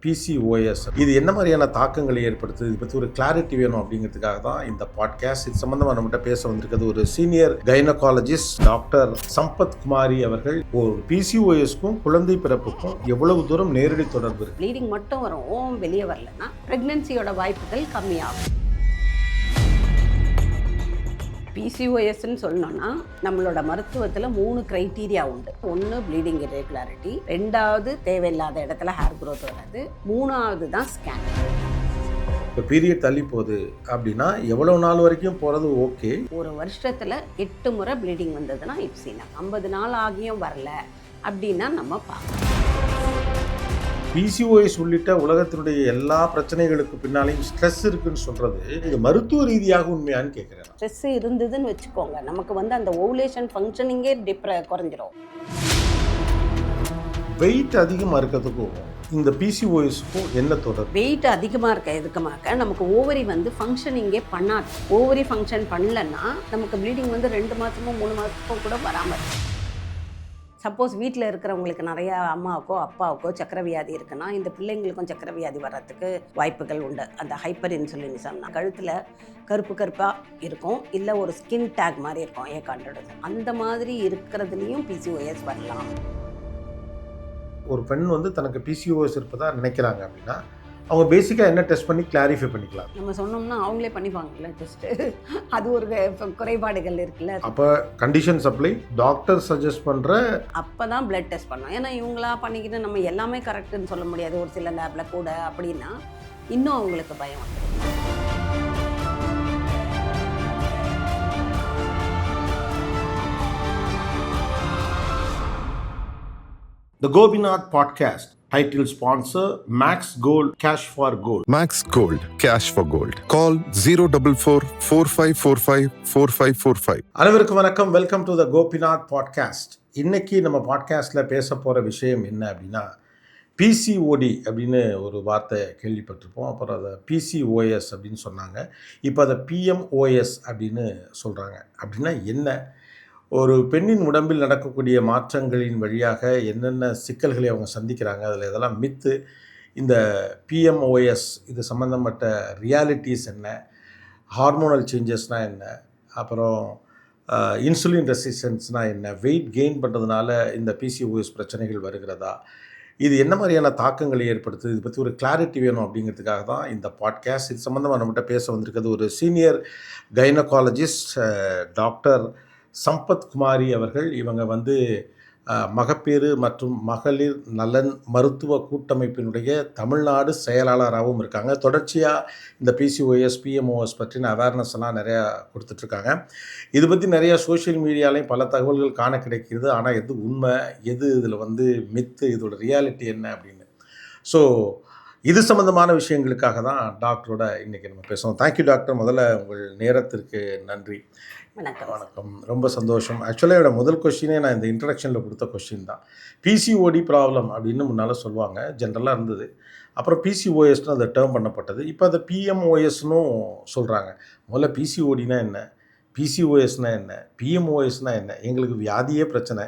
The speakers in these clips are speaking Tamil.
PCOS இது என்ன மாதிரியான தாக்கங்களை ஏற்படுத்துது, இதை பற்றி ஒரு கிளாரிட்டி வேணும் அப்படிங்கிறதுக்காக தான் இந்த பாட்காஸ்ட். இது சம்பந்தமாக நம்மகிட்ட பேச வந்திருக்கிறது ஒரு சீனியர் கைனகாலஜிஸ்ட் டாக்டர் சம்பத் குமாரி அவர்கள். ஒரு PCOSக்கும் குழந்தை பிறப்புக்கும் எவ்வளவு தூரம் நேரடி தொடர்பு இருக்கு? ப்ளீடிங் மட்டும் வரும், வெளியே வரலன்னா ப்ரெக்னென்சியோட வாய்ப்புகள் கம்மியாகும். PCOSன்னு சொல்லணும்னா நம்மளோட மருத்துவத்தில் 3 க்ரைட்டீரியா உண்டு. ஒன்று ப்ளீடிங் இரெகுலாரிட்டி, 2வது தேவையில்லாத இடத்துல ஹேர் க்ரோத் வராது, 3வது தான் ஸ்கேன். இப்போ பீரியட் தள்ளி போகுது அப்படின்னா எவ்வளோ நாள் வரைக்கும் போகிறது ஓகே? ஒரு வருஷத்தில் 8 முறை ப்ளீடிங் வந்ததுன்னா இப்சினா, 50 நாள் ஆகியும் வரல அப்படின்னா நம்ம பார்க்கலாம். PCOS உள்ளிட்ட உலகத்தினுடைய எல்லா பிரச்சனைகளுக்கு பின்னாலையும் ஸ்ட்ரெஸ் இருக்குன்னு சொல்றது இது மருத்துவ ரீதியாக உண்மையான்னு கேட்குறேன். ஸ்ட்ரெஸ் இருந்ததுன்னு வச்சுக்கோங்க, நமக்கு அந்த ஓவுலேஷன் ஃபங்க்ஷனிங்கே குறைஞ்சிரும். வெயிட் அதிகமாக இருக்கிறதுக்கும் இந்த PCOSக்கும் என்ன தொடர்பு? வெயிட் அதிகமாக இருக்க நமக்கு ஓவரி ஃபங்க்ஷனிங்கே பண்ணாது. ஓவரி ஃபங்க்ஷன் பண்ணலன்னா நமக்கு ப்ளீடிங் 2 மாதமோ 3 மாதமோ கூட வராமல் இருக்கும். சப்போஸ் வீட்டில் இருக்கிறவங்களுக்கு நிறையா அம்மாவுக்கோ அப்பாவுக்கோ சக்கரை வியாதி இருக்குன்னா இந்த பிள்ளைங்களுக்கும் சக்கரை வியாதி வர்றதுக்கு வாய்ப்புகள் உண்டு. அந்த ஹைப்பர் இன்சுலினிசம்னா கழுத்தில் கருப்பு கருப்பாக இருக்கும், இல்லை ஒரு ஸ்கின் டேக் மாதிரி இருக்கும் ஏகாண்டோட. அந்த மாதிரி இருக்கிறதுலையும் PCOS வரலாம். ஒரு பெண் தனக்கு PCOS இருப்பதா நினைக்கிறாங்க அப்படின்னா அவங்க பேசிக்காக என்ன டெஸ்ட் பண்ணி கிளாரிஃபை பண்ணிக்கலாம்? நம்ம சொன்னோம்னா அவங்களே பண்ணிப்பாங்கல்ல டெஸ்ட்டு. அது ஒரு குறைபாடுகள் இருக்குல்ல. அப்போ கண்டிஷன் சப்ளை டாக்டர் சஜஸ்ட் பண்ணுற அப்போ தான் பிளட் டெஸ்ட் பண்ணோம். ஏன்னா இவங்களா பண்ணிக்கிட்டு நம்ம எல்லாமே கரெக்டுன்னு சொல்ல முடியாது, ஒரு சில லேபில் கூட அப்படின்னா இன்னும் அவங்களுக்கு பயம் வந்துடும். The Gopinath Podcast. Title sponsor Max Gold Cash for Gold. Max Gold Cash for Gold. Call 044-4545-4545. அனைவருக்கும் வணக்கம். Welcome to the Gopinath podcast. இன்னைக்கு நம்ம பாட்காஸ்ட்டில் பேச போகிற விஷயம் என்ன அப்படின்னா PCOD அப்படின்னு ஒரு வார்த்தை கேள்விப்பட்டிருப்போம். அப்புறம் அதை PCOS அப்படின்னு சொன்னாங்க. இப்போ அதை PMOS அப்படின்னு சொல்கிறாங்க. அப்படின்னா என்ன? ஒரு பெண்ணின் உடம்பில் நடக்கக்கூடிய மாற்றங்களின் வழியாக என்னென்ன சிக்கல்களை அவங்க சந்திக்கிறாங்க, அதில் இதெல்லாம் மித்து, இந்த PMOS இது சம்மந்தப்பட்ட ரியாலிட்டிஸ் என்ன, ஹார்மோனல் சேஞ்சஸ்னால் என்ன, அப்புறம் இன்சுலின் ரெசிஸ்டன்ஸ்னால் என்ன, வெயிட் கெயின் பண்ணுறதுனால இந்த PCOS பிரச்சனைகள் வருகிறதா, இது என்ன மாதிரியான தாக்கங்களை ஏற்படுத்துது, இது பற்றி ஒரு கிளாரிட்டி வேணும் அப்படிங்கிறதுக்காக தான் இந்த பாட்காஸ்ட். இது சம்மந்தமாக நம்மகிட்ட பேச வந்திருக்கிறது ஒரு சீனியர் கைனகாலஜிஸ்ட் டாக்டர் சம்பத் குமாரி அவர்கள். இவங்க மகப்பேறு மற்றும் மகளிர் நலன் மருத்துவ கூட்டமைப்பினுடைய தமிழ்நாடு செயலாளராகவும் இருக்காங்க. தொடர்ச்சியாக இந்த PCOS PMOS பற்றின அவேர்னஸ் எல்லாம் நிறையா கொடுத்துட்ருக்காங்க. இது பற்றி நிறையா சோஷியல் மீடியாலையும் பல தகவல்கள் காண கிடைக்கிறது. ஆனால் எது உண்மை, எது இதில் மித்து, இதோட ரியாலிட்டி என்ன அப்படின்னு. ஸோ இது சம்மந்தமான விஷயங்களுக்காக தான் டாக்டரோட இன்றைக்கி நம்ம பேசுவோம். Thank you doctor. முதல்ல உங்கள் நேரத்திற்கு நன்றி. வணக்கம். ரொம்ப சந்தோஷம். ஆக்சுவலாக என்னோட முதல் கொஸ்டினே நான் இந்த இன்ட்ரடக்ஷனில் கொடுத்த கொஸ்டின் தான். PCOD ப்ராப்ளம் அப்படின்னு முன்னால் சொல்லுவாங்க, ஜென்ரலாக இருந்தது. அப்புறம் PCOSனு அதை டேர்ம் பண்ணப்பட்டது. இப்போ அதை PMOSன்னு சொல்கிறாங்க. முதல்ல PCODனா என்ன, PCOSனா என்ன, PMOSனா என்ன? எங்களுக்கு வியாதியே பிரச்சனை,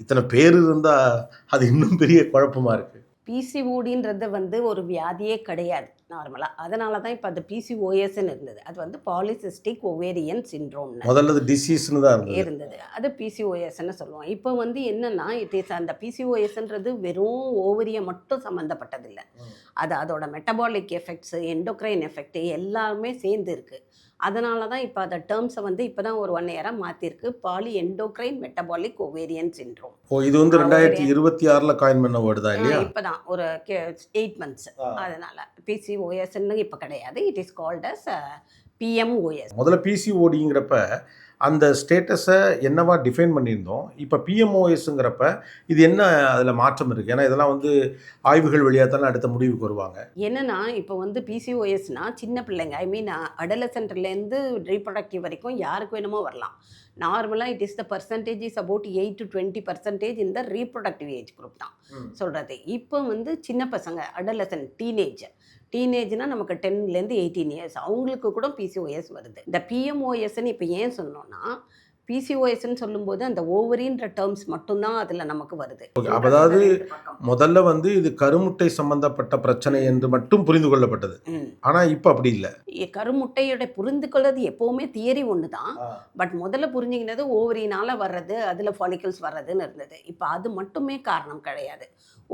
இத்தனை பேர் இருந்தால் அது இன்னும் பெரிய குழப்பமாக இருக்குது. PCODன்றது ஒரு வியாதியே கிடையாது நார்மலாக. அதனால தான் இப்போ அது PCOSன்னு இருந்தது. அது பாலிசிஸ்டிக் ஒவேரியன் சிண்ட்ரோம். முதல்ல டிசீஸ்னு தான் இருந்தது. அது PCOSன்னு சொல்லுவோம். இப்போ என்னென்னா இட் இஸ் அந்த PCOSன்றது வெறும் ஓவரியை மட்டும் சம்மந்தப்பட்டதில்லை. அது அதோட மெட்டபாலிக் எஃபெக்ட்ஸு, எண்டோக்ரைன் எஃபெக்ட் எல்லாமே சேர்ந்து இருக்குது. அதனால தான் இப்போ அந்த டேர்ம்ஸை இப்போ தான் ஒரு 1 இயராக மாற்றிருக்கு. Poly endocrine metabolic ovarian syndrome. இது 2026 காயின் பண்ண வேர்டு தான் இல்லையா? இப்போ தான் ஒரு 8 months. அதனால் PCOSன்னு இப்போ கிடையாது. It is called as PMOS. முதல்ல PCODங்கிறப்ப அந்த ஸ்டேட்டஸை என்னவா டிஃபைன் பண்ணியிருந்தோம். இப்போ PMOSங்கிறப்ப இது என்ன அதில் மாற்றம் இருக்குது? ஏன்னா இதெல்லாம் ஆய்வுகள் வழியாக தானே அடுத்த முடிவுக்கு வருவாங்க. என்னென்னா இப்போ PCOSனால் சின்ன பிள்ளைங்க, ஐ மீன் அடலசென்ட்லேருந்து ரீப்ரொடக்டிவ் வரைக்கும் யாருக்கு வேணுமோ வரலாம். நார்மலாக it is the percentage is about 8 to 20% இந்த ரீப்ரொடக்டிவ் ஏஜ் குரூப் தான் சொல்கிறது. இப்போ சின்ன பசங்க அடலசென்ட் டீனேஜ்னால் நமக்கு 10 to 18 years அவங்களுக்கு கூட PCOS வருது. இந்த PMOSன்னு இப்போ ஏன் சொன்னோன்னா பிசிஓஎஸ்ன்னு சொல்லும்போது அந்த ஓவரின்ற டேர்ம்ஸ் மட்டும்தான் அதில் நமக்கு வருது. அதாவது முதல்ல வந்து இது கருமுட்டை சம்பந்தப்பட்ட பிரச்சனை என்று மட்டும் புரிந்து கொள்ளப்பட்டது. ஆனால் இப்போ அப்படி இல்லை. கருமுட்டையோட புரிந்து கொள்வது எப்போவுமே தியரி ஒன்று தான். பட் முதல்ல புரிஞ்சுக்கினது ஓவரினால் வர்றது, அதில் ஃபாலிக்கல்ஸ் வர்றதுன்னு இருந்தது. இப்போ அது மட்டுமே காரணம் கிடையாது.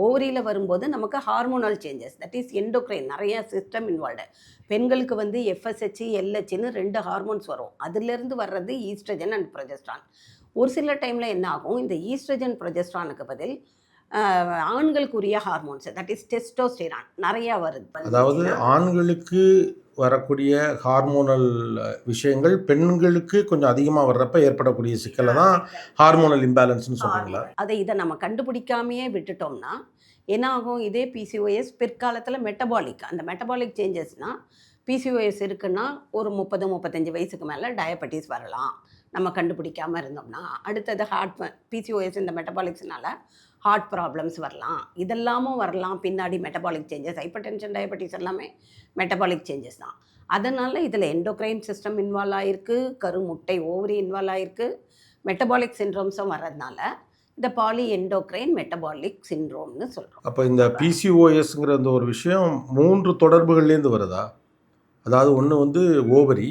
ஓவரியில் வரும்போது நமக்கு hormonal changes, that is endocrine, நிறைய சிஸ்டம் இன்வால்வ்டு. பெண்களுக்கு வந்து எஃப்எஸ்ஹெச் எல்ஹெச்னு 2 ஹார்மோன்ஸ் வரும். அதுலேருந்து வர்றது ஈஸ்ட்ரஜன் அண்ட் ப்ரொஜெஸ்ட்ரான். ஒரு சில டைமில் என்ன ஆகும், இந்த ஈஸ்ட்ரஜன் ப்ரொஜெஸ்ட்ரானுக்கு பதில் ஆண்களுக்குரிய ஹார்மோன்ஸ், தட் இஸ் டெஸ்டோஸ்டெரான் நிறையா வருது. அதாவது ஆண்களுக்கு வரக்கூடிய ஹார்மோனல் விஷயங்கள் பெண்களுக்கு கொஞ்சம் அதிகமாக வர்றப்ப ஏற்படக்கூடிய சிக்கலை தான் ஹார்மோனல் இம்பேலன்ஸ்னு சொல்கிறீங்களா? இதை நம்ம கண்டுபிடிக்காமையே விட்டுட்டோம்னா என்ன ஆகும், இதே பிசிஓஎஸ் பிற்காலத்தில் மெட்டபாலிக், அந்த மெட்டபாலிக் சேஞ்சஸ்னால் பிசிஓஎஸ் இருக்குன்னா ஒரு 30-35 வயசுக்கு மேலே டயபெட்டிஸ் வரலாம் நம்ம கண்டுபிடிக்காமல் இருந்தோம்னா. அடுத்தது பிசிஓஎஸ் இந்த மெட்டபாலிக்ஸ்னால ஹார்ட் ப்ராப்ளம்ஸ் வரலாம், இதெல்லாமும் வரலாம் பின்னாடி. Metabolic changes, hyper tension, diabetes எல்லாமே மெட்டபாலிக் சேஞ்சஸ் தான். அதனால் இதில் எண்டோக்ரைன் சிஸ்டம் இன்வால்வ் ஆகிருக்கு, கருமுட்டை ஓவரி இன்வால்வ் ஆகிருக்கு, மெட்டபாலிக் சிண்ட்ரோம்ஸும் வர்றதுனால இந்த பாலி எண்டோக்ரைன் மெட்டபாலிக் சிண்ட்ரோம்னு சொல்கிறோம். அப்போ இந்த பிசிஓஎஸ்ங்கிற அந்த ஒரு விஷயம் 3 தொடர்புகள்லேருந்து வருதா? அதாவது ஒன்று வந்து ஓவரி,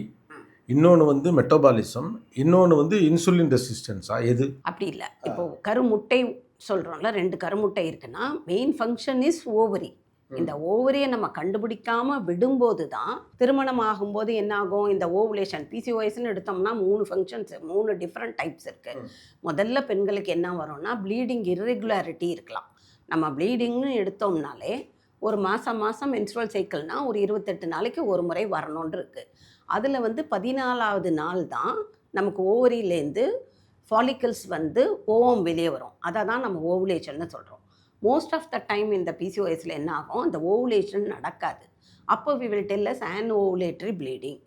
இன்னொன்று வந்து மெட்டபாலிசம், இன்னொன்று வந்து இன்சுலின் ரெசிஸ்டன்ஸா? எது? அப்படி இல்லை. இப்போது கருமுட்டை சொல்கிறோம்ல, 2 கருமுட்டை இருக்குன்னா மெயின் ஃபங்க்ஷன் இஸ் ஓவரி. இந்த ஓவரியை நம்ம கண்டுபிடிக்காமல் விடும்போது தான் திருமணம் ஆகும்போது என்ன ஆகும், இந்த ஓவுலேஷன் பிசிஓஎஸ்ன்னு எடுத்தோம்னா 3 ஃபங்க்ஷன்ஸ், 3 டிஃப்ரெண்ட் டைப்ஸ் இருக்குது. முதல்ல பெண்களுக்கு என்ன வரும்னா ப்ளீடிங் இர்ரெகுலாரிட்டி இருக்கலாம். நம்ம ப்ளீடிங்னு எடுத்தோம்னாலே ஒரு மாதம் மென்ஸ்ட்ரல் சைக்கிள்னால் ஒரு 28 நாளைக்கு ஒரு முறை வரணுன்னு இருக்குது. அதில் வந்து 14வது நாள் தான் நமக்கு ஓவரியிலேருந்து ஃபாலிக்கல்ஸ் வந்து ஓவம் வெளியே வரும். அதை தான் நம்ம ஓவுலேஷன்னு சொல்கிறோம். மோஸ்ட் ஆஃப் த டைம் இந்த பிசிஓஎஸில் என்ன ஆகும், அந்த ஓவுலேஷன் நடக்காது. அப்போ we will tell us anovulatory bleeding.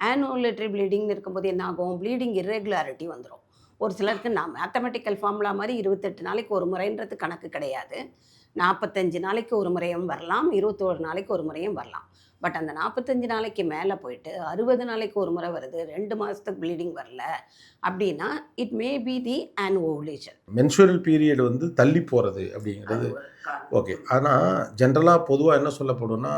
Anovulatory ப்ளீடிங்னு இருக்கும்போது என்ன ஆகும், ப்ளீடிங் இர்ரெகுலாரிட்டி வந்துடும். ஒரு சிலருக்கு நான் மேத்தமெட்டிக்கல் ஃபார்முலா மாதிரி 28 நாளைக்கு ஒரு முறைன்றது கணக்கு கிடையாது. 45 நாளைக்கு ஒரு முறையும் வரலாம், 21 நாளைக்கு ஒரு முறையும் வரலாம். பட் அந்த 45 நாளைக்கு மேலே போயிட்டு 60 நாளைக்கு ஒரு முறை வருது, 2 மாதத்துக்கு ப்ளீடிங் வரல அப்படின்னா it may be the ovulation. Menstrual period வந்து தள்ளி போகிறது அப்படிங்கிறது ஓகே. ஆனால் ஜென்ரலாக பொதுவாக என்ன சொல்லப்படும்னா,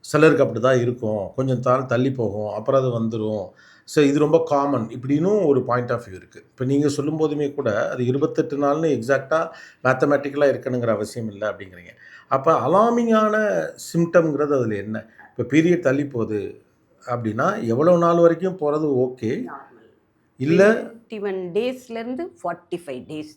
சிலருக்கு அப்படி தான் இருக்கும், கொஞ்சம் தள்ளி போகும், அப்புறம் அது வந்துடும். ஸோ இது ரொம்ப காமன் இப்படின்னும் ஒரு பாயிண்ட் ஆஃப் வியூ இருக்குது. இப்போ நீங்கள் சொல்லும் போதுமே கூட அது 28 நாள்னு எக்ஸாக்டாக மேத்தமெட்டிக்கலாக இருக்கணுங்கிற அவசியம் இல்லை அப்படிங்கிறீங்க. அப்போ அலார்மிங்கான சிம்டம்ங்கிறது அதில் என்ன? இப்போ பீரியட் தள்ளி போகுது அப்படின்னா எவ்வளோ நாள் வரைக்கும் போகிறது ஓகே, இல்லை 21 டேஸ்லேருந்து 45 டேஸ்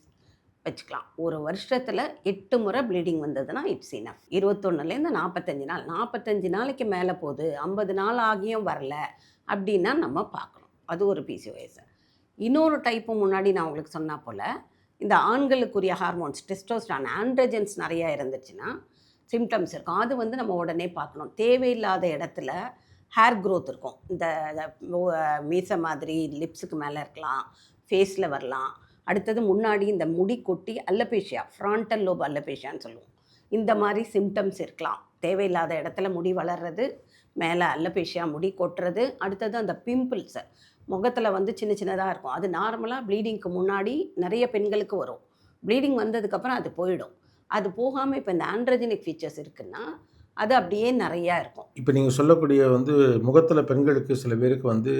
வச்சுக்கலாம். ஒரு வருஷத்தில் 8 முறை ப்ளீடிங் வந்ததுன்னா இட்ஸ் இனஃப். 21லேருந்து 45 நாள், 45 நாளைக்கு மேலே போகுது, 50 நாள் ஆகியும் வரல அப்படின்னா நம்ம பார்க்கணும். அது ஒரு பிசிஓஎஸ். இன்னொரு டைப்பு முன்னாடி நான் உங்களுக்கு சொன்னால் போல் இந்த ஆண்களுக்குரிய ஹார்மோன்ஸ் டெஸ்டோஸ்டரான், ஆண்ட்ரஜன்ஸ் நிறையா இருந்துச்சுன்னா சிம்டம்ஸ் இருக்கும். அது வந்து நம்ம உடனே பார்க்கணும். தேவையில்லாத இடத்துல ஹேர் க்ரோத் இருக்கும். இந்த மீசை மாதிரி லிப்ஸுக்கு மேலே இருக்கலாம், ஃபேஸில் வரலாம். அடுத்தது முன்னாடி இந்த முடி கொட்டி அல்லபேஷியா, ஃப்ரான்டல் லோப் அல்லபேஷியான்னு சொல்லுவோம். இந்த மாதிரி சிம்டம்ஸ் இருக்கலாம். தேவையில்லாத இடத்துல முடி வளர்றது, மேலே அல்லபேஷியா முடி கொட்டுறது. அடுத்தது அந்த பிம்பிள்ஸு முகத்தில் வந்து சின்ன சின்னதாக இருக்கும். அது நார்மலாக ப்ளீடிங்க்கு முன்னாடி நிறைய பெண்களுக்கு வரும். ப்ளீடிங் வந்ததுக்கப்புறம் அது போயிடும். அது போகாமல் இப்போ இந்த ஆண்ட்ரஜனிக் ஃபீச்சர்ஸ் இருக்குன்னா அது அப்படியே நிறையா இருக்கும். இப்போ நீங்கள் சொல்லக்கூடிய வந்து முகத்தில் பெண்களுக்கு சில பேருக்கு வந்து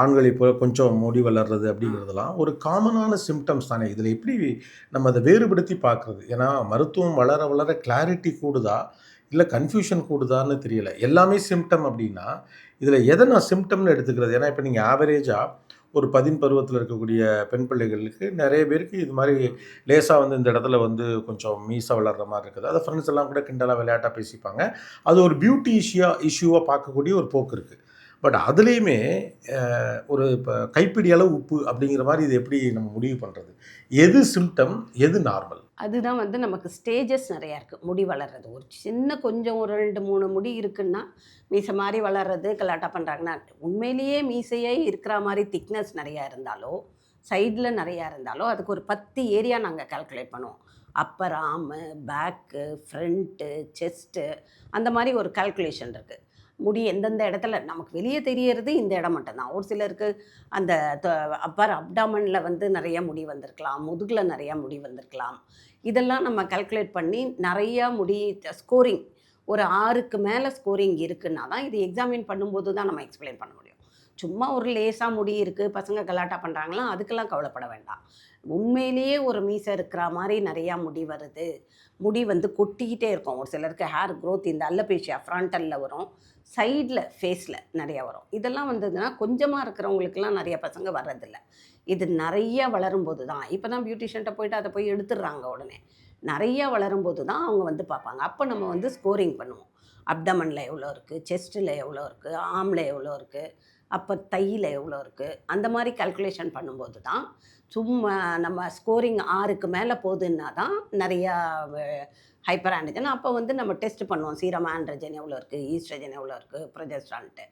ஆண்களை போல் கொஞ்சம் முடி வளர்றது அப்படிங்கிறதெல்லாம் ஒரு காமனான சிம்டம்ஸ் தானே. இதில் எப்படி நம்ம அதை வேறுபடுத்தி பார்க்குறது? ஏன்னா மருத்துவம் வளர வளர கிளாரிட்டி கூடுதா இல்லை கன்ஃபியூஷன் கூடுதான்னு தெரியல. எல்லாமே சிம்டம் அப்படின்னா இதில் எதை நான் சிம்டம்னு எடுத்துக்கிறது? ஏன்னா இப்போ நீங்கள் ஆவரேஜாக ஒரு 10 பருவத்தில் இருக்கக்கூடிய பெண் பிள்ளைகளுக்கு நிறைய பேருக்கு இது மாதிரி லேசாக வந்து இந்த இடத்துல வந்து கொஞ்சம் மீசை வளர்கிற மாதிரி இருக்குது. அதை ஃப்ரெண்ட்ஸ் எல்லாம் கூட கிண்டலாக விளையாட்டாக பேசிப்பாங்க. அது ஒரு பியூட்டி இஷ்யூவாக பார்க்கக்கூடிய ஒரு போக்கு இருக்குது. பட் அதுலேயுமே ஒரு இப்போ கைப்பிடி அளவு உப்பு அப்படிங்கிற மாதிரி இது எப்படி நம்ம முடிவு பண்ணுறது? எது சிம்டம், எது நார்மல்? அதுதான் வந்து நமக்கு ஸ்டேஜஸ் நிறையா இருக்குது. முடி வளர்கிறது ஒரு சின்ன கொஞ்சம் ஒரு 2-3 முடி இருக்குன்னா மீசை மாதிரி வளர்கிறது கலாட்டா பண்ணுறாங்கன்னா, உண்மையிலேயே மீசையே இருக்கிற மாதிரி திக்னஸ் நிறையா இருந்தாலோ சைடில் நிறையா இருந்தாலோ அதுக்கு ஒரு 10 ஏரியா நாங்கள் கால்குலேட் பண்ணுவோம். அப்பர் ஆர்மு, பேக்கு, ஃப்ரண்ட்டு, செஸ்ட்டு, அந்த மாதிரி ஒரு கால்குலேஷன் இருக்குது. முடி எந்தெந்த இடத்துல நமக்கு வெளியே தெரியறது இந்த இடம் மட்டும்தான். ஒரு சிலருக்கு அந்த அப்பர் அப்டாமனில் வந்து நிறைய முடி வந்திருக்கலாம், முதுகில் நிறையா முடி வந்திருக்கலாம். இதெல்லாம் நம்ம கால்குலேட் பண்ணி நிறையா முடி ஸ்கோரிங் ஒரு 6க்கு மேலே ஸ்கோரிங் இருக்குன்னா தான் இது எக்ஸாமின் பண்ணும்போது தான் நம்ம எக்ஸ்பிளைன் பண்ண முடியும். சும்மா ஒரு லேசாக முடி இருக்குது, பசங்க கலாட்டா பண்ணுறாங்களா, அதுக்கெல்லாம் கவலைப்பட வேண்டாம். உண்மையிலேயே ஒரு மீசை இருக்கிற மாதிரி நிறையா முடி வருது, முடி வந்து கொட்டிக்கிட்டே இருக்கும். ஒரு சிலருக்கு ஹேர் க்ரோத் இந்த அல்லபேஷியா ஃப்ரண்டலில் வரும், சைடில் ஃபேஸில் நிறையா வரும். இதெல்லாம் வந்ததுன்னா கொஞ்சமாக இருக்கிறவங்களுக்கெல்லாம் நிறைய பசங்க வர்றதில்ல. இது நிறைய வளரும்போது தான், இப்போ தான் பியூட்டிஷியன்ட்ட போய்ட்டு அதை போய் எடுத்துடுறாங்க உடனே. நிறையா வளரும்போது தான் அவங்க வந்து பார்ப்பாங்க. அப்போ நம்ம வந்து ஸ்கோரிங் பண்ணுவோம். அப்டமனில் எவ்வளோ இருக்குது, செஸ்ட்டில் எவ்வளோ இருக்குது, ஆர்மில் எவ்வளோ இருக்குது, அப்போ தையில் எவ்வளோ இருக்குது, அந்த மாதிரி கால்குலேஷன் பண்ணும்போது தான் சும்மா நம்ம ஸ்கோரிங் 6க்கு மேலே போகுதுன்னா தான் நிறையா ஹைப்பர் ஆண்ட்ரஜன். அப்போ வந்து நம்ம டெஸ்ட் பண்ணுவோம், சீரம் ஆண்ட்ரஜன் எவ்வளோ இருக்குது, ஈஸ்ட்ரஜன் எவ்வளோ இருக்குது, ப்ரொஜெஸ்ட்ரான்ட்டு.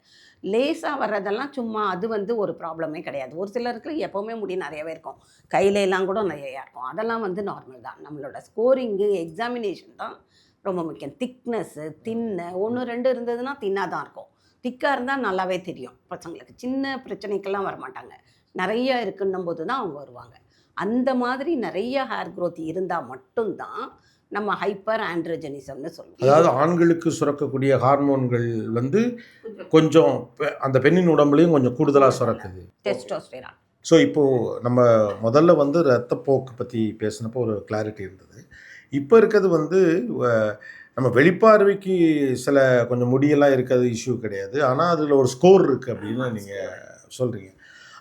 லேசாக வர்றதெல்லாம் சும்மா அது வந்து ஒரு ப்ராப்ளமே கிடையாது. ஒரு சிலருக்கு எப்போவுமே முடி நிறையவே இருக்கும், கையில எல்லாம் கூட நிறையா இருக்கும். அதெல்லாம் வந்து நார்மல் தான். நம்மளோட ஸ்கோரிங்கு எக்ஸாமினேஷன் தான் ரொம்ப முக்கியம். திக்னஸ்ஸு, தின்னு 1 2 இருந்ததுன்னா தின்னாக தான் இருக்கும். திக்காக இருந்தால் நல்லாவே தெரியும் பசங்களுக்கு. சின்ன பிரச்சனைக்கெல்லாம் வரமாட்டாங்க. நிறையா இருக்குன்னும் போது தான் அவங்க வருவாங்க. அந்த மாதிரி நிறைய ஹேர் க்ரோத் இருந்தால் மட்டும்தான் நம்ம ஹைப்பர் ஆண்ட்ரோஜெனிசம்னு சொல்லுவோம். அதாவது ஆண்களுக்கு சுரக்கக்கூடிய ஹார்மோன்கள் வந்து கொஞ்சம் அந்த பெண்ணின் உடம்புலையும் கொஞ்சம் கூடுதலாக சுரக்குது, டெஸ்டோஸ்டெரான். ஸோ இப்போது நம்ம முதல்ல வந்து இரத்தப்போக்கு பற்றி பேசினப்போ ஒரு கிளாரிட்டி இருந்தது. இப்போ இருக்கிறது வந்து நம்ம வெளிப்பார்வைக்கு சில கொஞ்சம் முடியெல்லாம் இருக்கிறது இஷ்யூ கிடையாது, ஆனால் அதில் ஒரு ஸ்கோர் இருக்குது அப்படின்னு நீங்கள் சொல்கிறீங்க.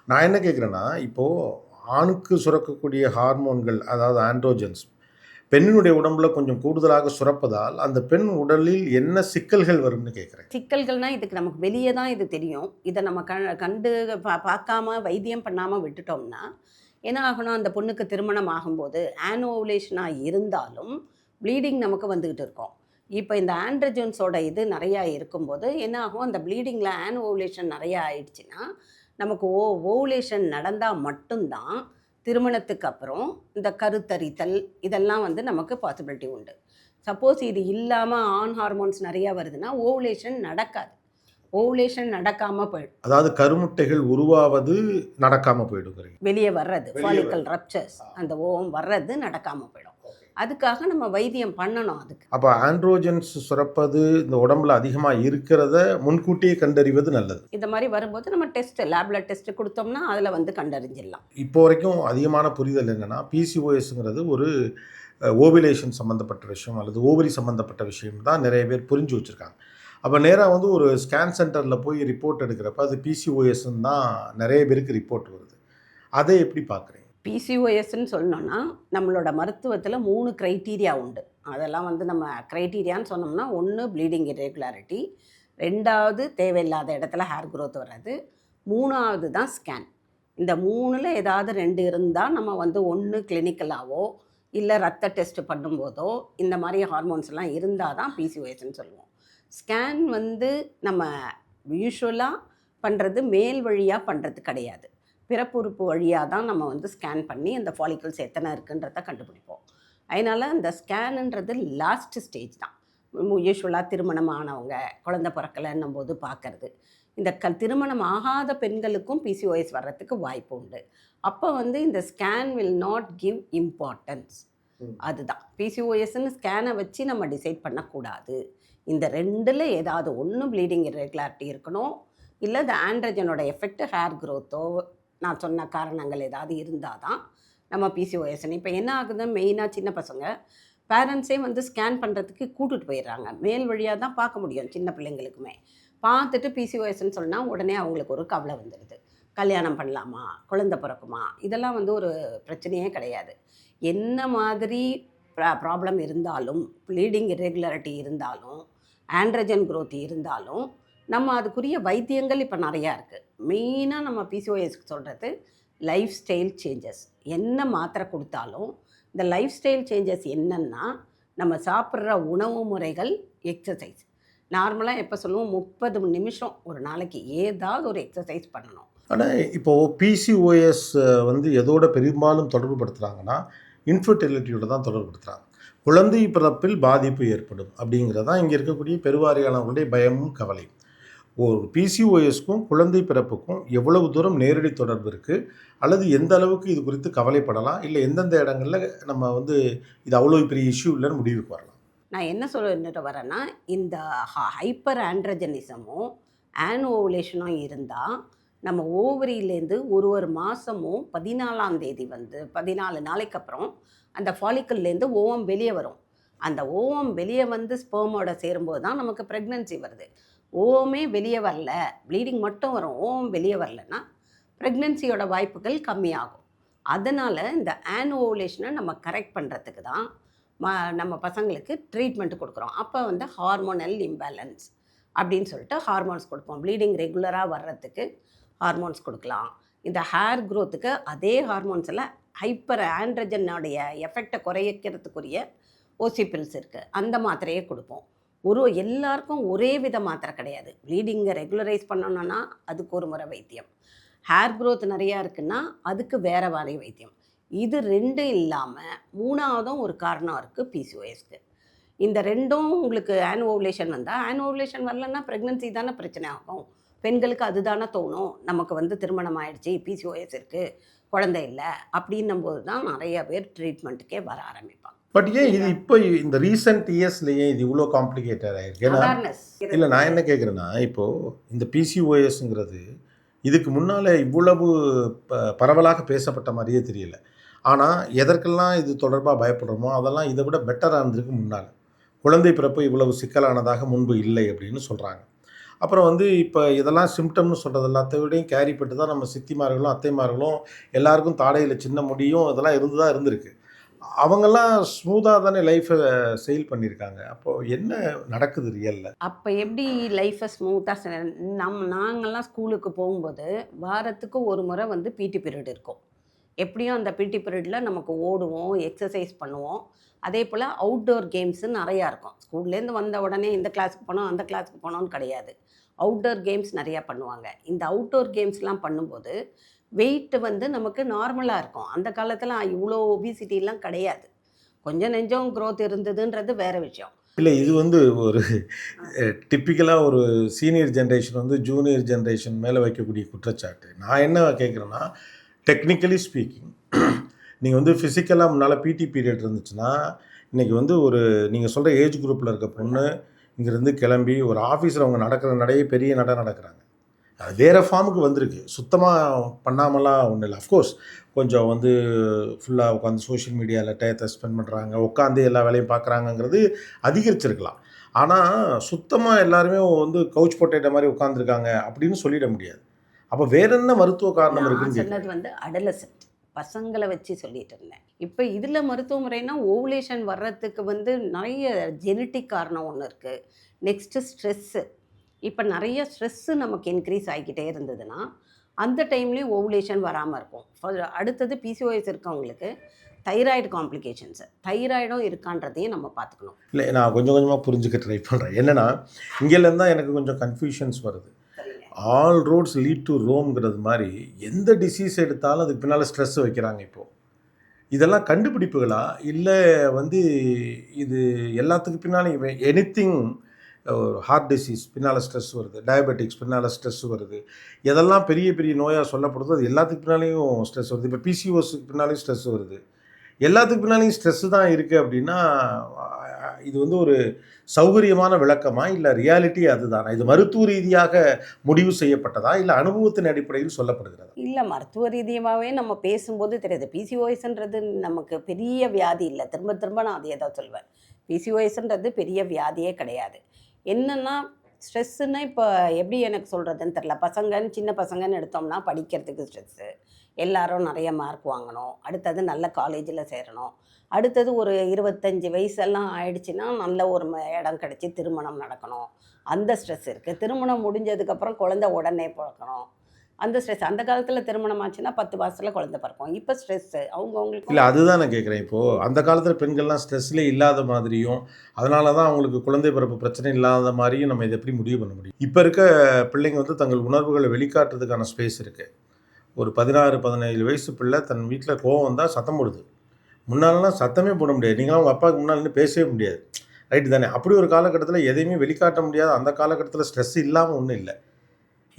நான் என்ன கேட்குறேன்னா, இப்போது ஆணுக்கு சுரக்கக்கூடிய ஹார்மோன்கள் அதாவது ஆண்ட்ரோஜன்ஸ் பெண்ணினுடைய உடம்புல கொஞ்சம் கூடுதலாக சுரப்பதால் அந்த பெண் உடலில் என்ன சிக்கல்கள் வரும்னு கேட்குறேன். சிக்கல்கள்னால் இதுக்கு நமக்கு வெளியே தான் இது தெரியும். இதை நம்ம கண்டு பார்க்காம வைத்தியம் பண்ணாமல் விட்டுட்டோம்னா என்ன ஆகணும், அந்த பொண்ணுக்கு திருமணம் ஆகும்போது ஆனோவுலேஷனாக இருந்தாலும் ப்ளீடிங் நமக்கு வந்துக்கிட்டு இருக்கும். இப்போ இந்த ஆண்ட்ரஜன்ஸோட இது நிறையா இருக்கும்போது என்ன ஆகும், அந்த ப்ளீடிங்கில் ஆனோவுலேஷன் நிறையா ஆயிடுச்சுன்னா நமக்கு ஓவுலேஷன் நடந்தால் மட்டும்தான் திருமணத்துக்கு அப்புறம் இந்த கருத்தரித்தல் இதெல்லாம் வந்து நமக்கு பாசிபிலிட்டி உண்டு. சப்போஸ் இது இல்லாமல் ஆண் ஹார்மோன்ஸ் நிறையா வருதுன்னா ஓவுலேஷன் நடக்காது. ஓவுலேஷன் நடக்காமல் போயிடும். அதாவது கருமுட்டைகள் உருவாவது நடக்காமல் போயிடும், வெளியே வர்றது ஃபாலிக்கல் ரப்சர்ஸ், அந்த ஓவம் வர்றது நடக்காமல் போயிடும். அதுக்காக நம்ம வைத்தியம் பண்ணணும். அதுக்கு அப்போ ஆண்ட்ரோஜன்ஸ் சுரப்பது இந்த உடம்புல அதிகமாக இருக்கிறத முன்கூட்டியே கண்டறிவது நல்லது. இந்த மாதிரி வரும்போது நம்ம டெஸ்ட் லேபில் டெஸ்ட் கொடுத்தோம்னா அதில் வந்து கண்டறிஞ்சிடலாம். இப்போ வரைக்கும் அதிகமான புரிதல் என்னென்னா, பிசிஓஎஸ்ங்கிறது ஒரு ஓவிலேஷன் சம்மந்தப்பட்ட விஷயம் அல்லது ஓவரி சம்மந்தப்பட்ட விஷயம் தான் நிறைய பேர் புரிஞ்சு வச்சுருக்காங்க. அப்போ நேராக வந்து ஒரு ஸ்கேன் சென்டரில் போய் ரிப்போர்ட் எடுக்கிறப்ப அது பிசிஓஎஸ்ன்னு தான் நிறைய பேருக்கு ரிப்போர்ட் வருது. அதை எப்படி பார்க்குறீங்க? பிசிஓஎஸ்ன்னு சொல்லணும்னா நம்மளோட மருத்துவத்தில் 3 க்ரைட்டீரியா உண்டு. அதெல்லாம் வந்து நம்ம க்ரைட்டீரியான்னு சொன்னோம்னா, 1 ப்ளீடிங் இரெகுலாரிட்டி, 2வது தேவையில்லாத இடத்துல ஹேர் க்ரோத் வர்றது, 3வது தான் ஸ்கேன். இந்த 3ல் ஏதாவது 2 இருந்தால் நம்ம வந்து ஒன்று கிளினிக்கலாவோ இல்லை ரத்த டெஸ்ட் பண்ணும்போதோ இந்த மாதிரி ஹார்மோன்ஸ்லாம் இருந்தால் தான் பிசிஓஎஸ்ன்னு சொல்லுவோம். ஸ்கேன் வந்து நம்ம யூஸ்வலாக பண்ணுறது மேல் வழியாக பண்ணுறது கிடையாது, பிறப்புறுப்பு வழியாக தான் நம்ம வந்து ஸ்கேன் பண்ணி அந்த ஃபாலிக்கல்ஸ் எத்தனை இருக்குன்றத கண்டுபிடிப்போம். அதனால் அந்த ஸ்கேனுன்றது லாஸ்ட் ஸ்டேஜ் தான். யூஸ்வலாக திருமணம் ஆனவங்க குழந்தை பிறக்கலைன்னும் போது பார்க்குறது. இந்த திருமணம் ஆகாத பெண்களுக்கும் பிசிஓஎஸ் வர்றதுக்கு வாய்ப்பு உண்டு. அப்போ வந்து இந்த scan will not give importance. அதுதான் பிசிஓஎஸ்ன்னு ஸ்கேனை வச்சு நம்ம டிசைட் பண்ணக்கூடாது. இந்த 2ல் ஏதாவது ஒன்று ப்ளீடிங் இரெகுலாரிட்டி இருக்கணும், இல்லை இந்த ஆண்ட்ரஜனோட எஃபெக்ட் ஹேர் க்ரோத்தோ நான் சொன்ன காரணங்கள் ஏதாவது இருந்தால் தான் நம்ம பிசிஓஎஸ்ன்னு. இப்போ என்ன ஆகுது, மெயினாக சின்ன பசங்க பேரண்ட்ஸே வந்து ஸ்கேன் பண்ணுறதுக்கு கூட்டிகிட்டு போயிடுறாங்க. மேல் வழியாக தான் பார்க்க முடியும் சின்ன பிள்ளைங்களுக்குமே. பார்த்துட்டு பிசிஓஎஸ்ன்னு சொன்னால் உடனே அவங்களுக்கு ஒரு கவலை வந்துடுது, கல்யாணம் பண்ணலாமா, குழந்தை பிறக்குமா. இதெல்லாம் வந்து ஒரு பிரச்சனையே கிடையாது. என்ன மாதிரி ப்ராப்ளம் இருந்தாலும், ப்ளீடிங் இரெகுலாரிட்டி இருந்தாலும், ஆண்ட்ரஜன் க்ரோத் இருந்தாலும் நம்ம அதுக்குரிய வைத்தியங்கள் இப்போ நிறையா இருக்குது. மெயினாக நம்ம பிசிஓஎஸ்க்கு சொல்கிறது லைஃப் ஸ்டைல் சேஞ்சஸ். என்ன மாத்திரை கொடுத்தாலும் இந்த லைஃப் ஸ்டைல் சேஞ்சஸ் என்னென்னா, நம்ம சாப்பிட்ற உணவு முறைகள், எக்ஸசைஸ். நார்மலாக எப்போ சொல்லுவோம், 30 நிமிஷம் ஒரு நாளைக்கு ஏதாவது ஒரு எக்ஸசைஸ் பண்ணணும். ஆனால் இப்போது பிசிஓஎஸ் வந்து எதோட பெரும்பாலும் தொடர்பு படுத்துகிறாங்கன்னா இன்ஃபர்டிலிட்டியோட தான் தொடர்பு படுத்துகிறாங்க. குழந்தை பிறப்பில் பாதிப்பு ஏற்படும் அப்படிங்கிறதான் இங்கே இருக்கக்கூடிய பெருவாரியானவர்களுடைய பயமும் கவலையும். ஒரு பிசிஓஎஸ்க்கும் குழந்தை பிறப்புக்கும் எவ்வளவு தூரம் நேரடி தொடர்பு இருக்குது, அல்லது எந்த அளவுக்கு இது குறித்து கவலைப்படலாம், இல்லை எந்தெந்த இடங்களில் நம்ம வந்து இது அவ்வளோ பெரிய இஷ்யூ இல்லைன்னு முடிவுக்கு வரலாம்? நான் என்ன சொல்லிட்டு வரேன்னா, இந்த ஹைப்பர் ஆண்ட்ரஜனிசமும் ஆனோவுலேஷனும் இருந்தால் நம்ம ஓவரியிலேருந்து ஒரு மாதமும் 14ஆம் தேதி வந்து 14 நாளைக்கு அப்புறம் அந்த ஃபாலிக்கல்லேருந்து ஓவம் வெளியே வரும். அந்த ஓவம் வெளியே வந்து ஸ்பெர்மோட சேரும்போது தான் நமக்கு ப்ரெக்னன்சி வருது. ஓவமே வெளியே வரல, ப்ளீடிங் மட்டும் வரும், ஓவம் வெளியே வரலன்னா ப்ரெக்னன்சியோட வாய்ப்புகள் கம்மியாகும். அதனால் இந்த ஆனோவுலேஷனை நம்ம கரெக்ட் பண்ணுறதுக்கு தான் நம்ம பசங்களுக்கு ட்ரீட்மெண்ட் கொடுக்குறோம். அப்போ வந்து ஹார்மோனல் இம்பேலன்ஸ் அப்படின்னு சொல்லிட்டு ஹார்மோன்ஸ் கொடுப்போம். ப்ளீடிங் ரெகுலராக வர்றதுக்கு ஹார்மோன்ஸ் கொடுக்கலாம். இந்த ஹேர் க்ரோத்துக்கு அதே ஹார்மோன்ஸில் ஹைப்பர் ஆண்ட்ரஜனுடைய எஃபெக்டை குறைக்கிறதுக்குரிய ஓசிபில்ஸ் இருக்குது, அந்த மாத்திரையே கொடுப்போம். எல்லாருக்கும் ஒரே வித மாத்திரை கிடையாது. ப்ளீடிங்கை ரெகுலரைஸ் பண்ணணுன்னா அதுக்கு ஒரு முறை வைத்தியம், ஹேர் க்ரோத் நிறையா இருக்குன்னா அதுக்கு வேறு மாதிரி வைத்தியம். இது 2 இல்லாமல் 3ஆவதும் ஒரு காரணம் இருக்குது பிசிஓஎஸ்க்கு. இந்த 2ம் உங்களுக்கு ஆனோவுலேஷன் வந்தால், ஆனோவுலேஷன் வரலன்னா ப்ரெக்னன்சி தானே பிரச்சனை ஆகும். பெண்களுக்கு அதுதானே தோணும், நமக்கு வந்து திருமணம் ஆகிடுச்சி, பிசிஓஎஸ் இருக்குது, குழந்தை இல்லை அப்படின்னும்போது தான் நிறைய பேர் ட்ரீட்மெண்ட்டுக்கே வர ஆரம்பிப்பாங்க. பட் ஏன் இது இப்போ இந்த ரீசெண்ட் இயர்ஸ்லேயே இது இவ்வளோ காம்ப்ளிகேட்டட் ஆகிருக்கு? இல்லை, நான் என்ன கேட்குறேன்னா, இப்போது இந்த பிசிஓஎஸ்ங்கிறது இதுக்கு முன்னால் இவ்வளவு பரவலாக பேசப்பட்ட மாதிரியே தெரியல. ஆனால் எதற்கெல்லாம் இது தொடர்பாக பயப்படுறோமோ அதெல்லாம் இதை விட பெட்டராக இருந்திருக்கு முன்னால். குழந்தை பிறப்பு இவ்வளவு சிக்கலானதாக முன்பு இல்லை அப்படின்னு சொல்கிறாங்க. அப்புறம் வந்து இப்போ இதெல்லாம் சிம்டம்னு சொல்கிறது எல்லாத்தையும் கேரி பட்டு தான் நம்ம சித்திமார்களும் அத்தைமார்களும் எல்லாருக்கும் தாடையில் சின்ன முடியும் இதெல்லாம் இருந்திருக்கு. அவங்கெல்லாம் ஸ்மூத்தாக தானே லைஃப்பை செயல் பண்ணியிருக்காங்க. அப்போது என்ன நடக்குது ரியலில்? அப்போ எப்படி லைஃப்பை ஸ்மூத்தாக நாங்கள்லாம் ஸ்கூலுக்கு போகும்போது வாரத்துக்கு ஒரு முறை வந்து பிடி பீரியட் இருக்கும். எப்படியும் அந்த பிடி பீரியடில் நமக்கு ஓடுவோம், எக்ஸசைஸ் பண்ணுவோம். அதே போல் அவுட்டோர் கேம்ஸு நிறையா இருக்கும். ஸ்கூல்லேருந்து வந்த உடனே இந்த கிளாஸுக்கு போனோம் அந்த கிளாஸுக்கு போனோன்னு கிடையாது, அவுட்டோர் கேம்ஸ் நிறையா பண்ணுவாங்க. இந்த அவுட்டோர் கேம்ஸ்லாம் பண்ணும்போது வெயிட் வந்து நமக்கு நார்மலாக இருக்கும். அந்த காலத்தில் இவ்வளோ ஒபிசிட்டிலாம் கிடையாது, கொஞ்சம் நெஞ்சம் க்ரோத் இருந்ததுன்றது வேறு விஷயம். இல்லை, இது வந்து ஒரு டிப்பிக்கலாக ஒரு சீனியர் ஜென்ரேஷன் வந்து ஜூனியர் ஜென்ரேஷன் மேலே வைக்கக்கூடிய குற்றச்சாட்டு. நான் என்ன கேட்குறேன்னா, டெக்னிக்கலி ஸ்பீக்கிங் நீங்கள் வந்து ஃபிசிக்கலாக முன்னால் பிடி பீரியட் இருந்துச்சுன்னா, இன்றைக்கி வந்து ஒரு நீங்கள் சொல்கிற ஏஜ் குரூப்பில் இருக்க பொண்ணு இங்கேருந்து கிளம்பி ஒரு ஆஃபீஸில் அவங்க நடக்கிற நடையே பெரிய நடக்கிறாங்க. அது வேறு ஃபார்முக்கு வந்திருக்கு, சுத்தமாக பண்ணாமலாம் ஒன்றும் இல்லை. அஃப்கோர்ஸ் கொஞ்சம் வந்து ஃபுல்லாக உட்காந்து சோஷியல் மீடியாவில் டயத்தை ஸ்பெண்ட் பண்ணுறாங்க, உட்காந்து எல்லா வேலையும் பார்க்குறாங்கங்கிறது அதிகரிச்சிருக்கலாம். ஆனால் சுத்தமாக எல்லாருமே வந்து கவுச் பொட்டேட்டோ மாதிரி உட்காந்துருக்காங்க அப்படின்னு சொல்லிட முடியாது. அப்போ வேற என்ன மருத்துவ காரணம் இருக்குன்னு சொன்னது வந்து அடலசன்ட் பசங்களை வச்சு சொல்லிட்டு இருந்தேன். இப்போ இதில் மருத்துவ முறைனா ஓவுலேஷன் வர்றதுக்கு வந்து நிறைய ஜெனட்டிக் காரணம் ஒன்று இருக்குது. Next stress. இப்போ நிறைய ஸ்ட்ரெஸ்ஸு நமக்கு இன்க்ரீஸ் ஆகிக்கிட்டே இருந்ததுன்னா அந்த டைம்லேயும் ஓவுலேஷன் வராமல் இருக்கும். அடுத்தது பிசிஓஎஸ் இருக்கவங்களுக்கு தைராய்டு காம்ப்ளிகேஷன்ஸு, தைராய்டும் இருக்கான்றதையும் நம்ம பார்த்துக்கணும். இல்லை, நான் கொஞ்சம் கொஞ்சமாக புரிஞ்சுக்க ட்ரை பண்ணுறேன். என்னென்னா இங்கேருந்து தான் எனக்கு கொஞ்சம் கன்ஃபியூஷன்ஸ் வருது. ஆல் ரோட்ஸ் லீட் டு ரோம்ங்கிறது மாதிரி எந்த டிசீஸ் எடுத்தாலும் அதுக்கு பின்னால் ஸ்ட்ரெஸ் வைக்கிறாங்க. இப்போது இதெல்லாம் கண்டுபிடிப்புகளா, இல்லை வந்து இது எல்லாத்துக்கு பின்னாலும் எனிதிங், ஹார்ட் டிசீஸ் பின்னால் ஸ்ட்ரெஸ் வருது, டயபெட்டிக்ஸ் பின்னால் ஸ்ட்ரெஸ் வருது, எதெல்லாம் பெரிய பெரிய நோயாக சொல்லப்படுதோ அது எல்லாத்துக்கு பின்னாலேயும் ஸ்ட்ரெஸ் வருது. இப்போ பிசிஓஸுக்கு பின்னாலேயும் ஸ்ட்ரெஸ் வருது, எல்லாத்துக்கு பின்னாலேயும் ஸ்ட்ரெஸ்ஸு தான் இருக்குது. அப்படின்னா இது வந்து ஒரு சௌகரியமான விளக்கமா, இல்லை ரியாலிட்டி அதுதானா? இது மருத்துவ ரீதியாக முடிவு செய்யப்பட்டதா, இல்லை அனுபவத்தின் அடிப்படையில் சொல்லப்படுகிறதா? இல்லை, மருத்துவ ரீதியாகவே நம்ம பேசும்போது தெரியுது. பிசிஓஎஸ்ன்றது நமக்கு பெரிய வியாதி இல்லை. திரும்ப திரும்ப நான் அதையே தான் சொல்வேன். பிசிஓஎஸ்ன்றது பெரிய வியாதியே கிடையாது. என்னென்னா ஸ்ட்ரெஸ்ஸுன்னா இப்போ எப்படி எனக்கு சொல்கிறதுன்னு தெரில. சின்ன பசங்கன்னு எடுத்தோம்னா படிக்கிறதுக்கு ஸ்ட்ரெஸ்ஸு, எல்லாரும் நிறைய மார்க் வாங்கணும், அடுத்தது நல்ல காலேஜில் சேரணும், அடுத்தது ஒரு 25 வயசெல்லாம் ஆயிடுச்சுன்னா நல்ல ஒரு இடம் கிடச்சி திருமணம் நடக்கணும், அந்த ஸ்ட்ரெஸ் இருக்குது. திருமணம் முடிஞ்சதுக்கப்புறம் குழந்தை உடனே பிறக்கணும், அந்த ஸ்ட்ரெஸ். அந்த காலத்தில் திருமணம் ஆச்சுன்னா 10 மாதத்தில் குழந்தை பிறக்கும். இப்போ ஸ்ட்ரெஸ்ஸு அவங்கவுங்களுக்கு. இல்லை, அதுதான் நான் கேட்குறேன். இப்போது அந்த காலத்தில் பெண்கள்லாம் ஸ்ட்ரெஸ்லேயே இல்லாத மாதிரியும், அதனால தான் அவங்களுக்கு குழந்தை பிறப்பு பிரச்சனை இல்லாத மாதிரியும் நம்ம இதை எப்படி முடிவு பண்ண முடியும்? இப்போ இருக்க பிள்ளைங்க வந்து தங்கள் உணர்வுகளை வெளிக்காட்டுறதுக்கான ஸ்பேஸ் இருக்குது. ஒரு 16-17 வயசு பிள்ளை தன் வீட்டில் கோவம் வந்தால் சத்தம் போடுது. முன்னாலலாம் சத்தமே போட முடியாது. நீங்களாம் உங்கள் அப்பாவுக்கு முன்னால் நின்று பேசவே முடியாது, ரைட்டு தானே? அப்படி ஒரு காலகட்டத்தில் எதையுமே வெளிக்காட்ட முடியாது. அந்த காலகட்டத்தில் ஸ்ட்ரெஸ் இல்லாமல் ஒன்றும் இல்லை.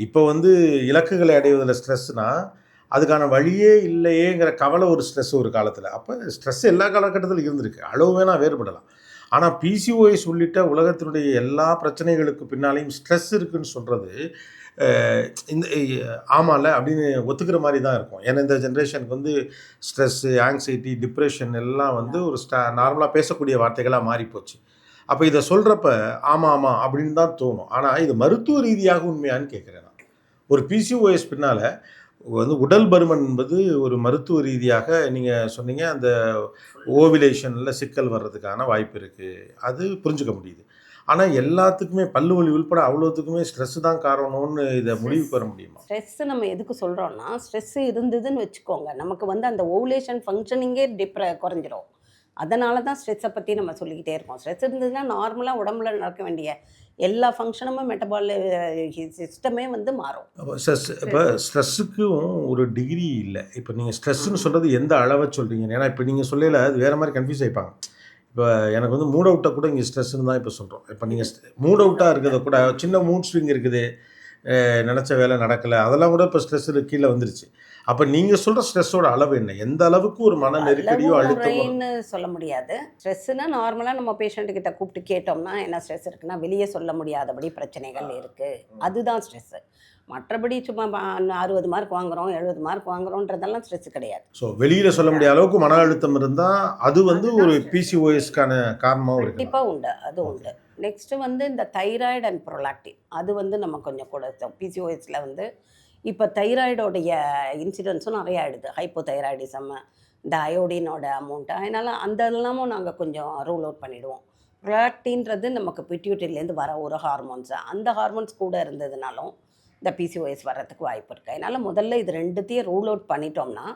இப்போ வந்து இலக்குகளை அடைவதில் ஸ்ட்ரெஸ்னால் அதுக்கான வழியே இல்லையேங்கிற கவலை ஒரு ஸ்ட்ரெஸ் ஒரு காலத்தில். அப்போ ஸ்ட்ரெஸ் எல்லா காலகட்டத்திலும் இருந்திருக்கு, அளவு வேணால் வேறுபடலாம். ஆனால் பிசிஓஎஸ் உள்ளிட்ட உலகத்தினுடைய எல்லா பிரச்சனைகளுக்கு பின்னாலேயும் ஸ்ட்ரெஸ் இருக்குதுன்னு சொல்கிறது இந்த ஆமாம்ல அப்படின்னு ஒத்துக்கிற மாதிரி தான் இருக்கும். ஏன்னா இந்த ஜென்ரேஷனுக்கு வந்து ஸ்ட்ரெஸ்ஸு, ஆங்ஸைட்டி, டிப்ரெஷன் எல்லாம் வந்து ஒரு நார்மலாக பேசக்கூடிய வார்த்தைகளாக மாறிப்போச்சு. அப்போ இதை சொல்கிறப்ப ஆமாம் ஆமாம் அப்படின்னு தான் தோணும். ஆனால் இது மருத்துவ ரீதியாக உண்மையான்னு கேட்குறேன் நான். ஒரு பிசிஓஎஸ் பின்னால் வந்து உடல் பருமன் என்பது ஒரு மருத்துவ ரீதியாக நீங்கள் சொன்னீங்க, அந்த ஓவிலேஷனில் சிக்கல் வர்றதுக்கான வாய்ப்பு இருக்குது, அது புரிஞ்சுக்க முடியுது. ஆனால் எல்லாத்துக்குமே பல்லு வலி உள்பட அவ்வளோத்துக்குமே ஸ்ட்ரெஸ் தான் காரணம்னு இதை முடிவுக்கு வர முடியுமா? ஸ்ட்ரெஸ்ஸு நம்ம எதுக்கு சொல்கிறோன்னா, ஸ்ட்ரெஸ்ஸு இருந்ததுன்னு வச்சுக்கோங்க, நமக்கு வந்து அந்த ஓவுலேஷன் ஃபங்க்ஷனிங்கே குறைஞ்சிரும். அதனால தான் ஸ்ட்ரெஸ்ஸை பற்றி நம்ம சொல்லிக்கிட்டே இருக்கோம். ஸ்ட்ரெஸ் இருந்ததுன்னா நார்மலாக உடம்புல நடக்க வேண்டிய எல்லா ஃபங்க்ஷனுமே மெட்டபால் சிஸ்டமே வந்து மாறும். இப்போ ஸ்ட்ரெஸ்ஸுக்கும் ஒரு டிகிரி இல்லை. இப்போ நீங்கள் ஸ்ட்ரெஸ்ஸுன்னு சொல்கிறது எந்த அளவை சொல்கிறீங்க? ஏன்னா இப்போ நீங்கள் சொல்லல அது வேறு மாதிரி கன்ஃபியூஸ் ஆகிப்பாங்க. இப்போ எனக்கு வந்து மூட் அவுட்டாக கூட இங்கே ஸ்ட்ரெஸ்ஸுன்னு தான் இப்போ சொல்கிறோம். இப்போ நீங்கள் மூட் அவுட்டாக இருக்கிறத கூட சின்ன மூட் ஸ்விங் இருக்குது, நினச்ச வேலை நடக்கலை, அதெல்லாம் கூட இப்போ ஸ்ட்ரெஸ்ஸு கீழே வந்துருச்சு. அப்போ நீங்கள் சொல்கிற ஸ்ட்ரெஸ்ஸோட அளவு என்ன? எந்த அளவுக்கு ஒரு மன நெருக்கடியோ அழுத்தம்னு சொல்ல முடியாது. ஸ்ட்ரெஸ்ஸுனா நார்மலாக நம்ம பேஷண்ட்டுக்கிட்ட கூப்பிட்டு கேட்டோம்னா என்ன ஸ்ட்ரெஸ் இருக்குன்னா, வெளியே சொல்ல முடியாதபடி பிரச்சனைகள் இருக்குது, அதுதான் ஸ்ட்ரெஸ்ஸு. மற்றபடி சும்மா 60 மார்க் வாங்குகிறோம், 70 மார்க் வாங்குகிறோன்றதெல்லாம் ஸ்ட்ரெஸ் கிடையாது. ஸோ வெளியில் சொல்ல முடியாத அளவுக்கு மன அழுத்தம் இருந்தால் அது வந்து ஒரு பிசிஓஎஸ்க்கான காரணமாகவும் இருக்குது. கண்டிப்பாக உண்டு, அது உண்டு. நெக்ஸ்ட்டு வந்து இந்த தைராய்டு அண்ட் ப்ரொலாக்டின், அது வந்து நம்ம கொஞ்சம் கூட பிசிஓஎஸில் வந்து இப்போ தைராய்டோடைய இன்சிடென்ஸும் நிறையா ஆகிடுது. ஹைப்போதைராய்டிசம், இந்த அயோடினோட அமௌண்ட்டு, அதனால் அந்த எல்லாமும் நாங்கள் கொஞ்சம் ரூல் அவுட் பண்ணிவிடுவோம். ப்ரொலாக்டின்றது நமக்கு பிட்யூட்டரிலேருந்து வர ஒரு ஹார்மோன்ஸு, அந்த ஹார்மோன்ஸ் கூட இருந்ததுனாலும் இந்த பிசிஓஎஸ் வர்றதுக்கு வாய்ப்பு இருக்குது. அதனால் முதல்ல இது ரெண்டுத்தையும் ரூல் அவுட் பண்ணிட்டோம்னா,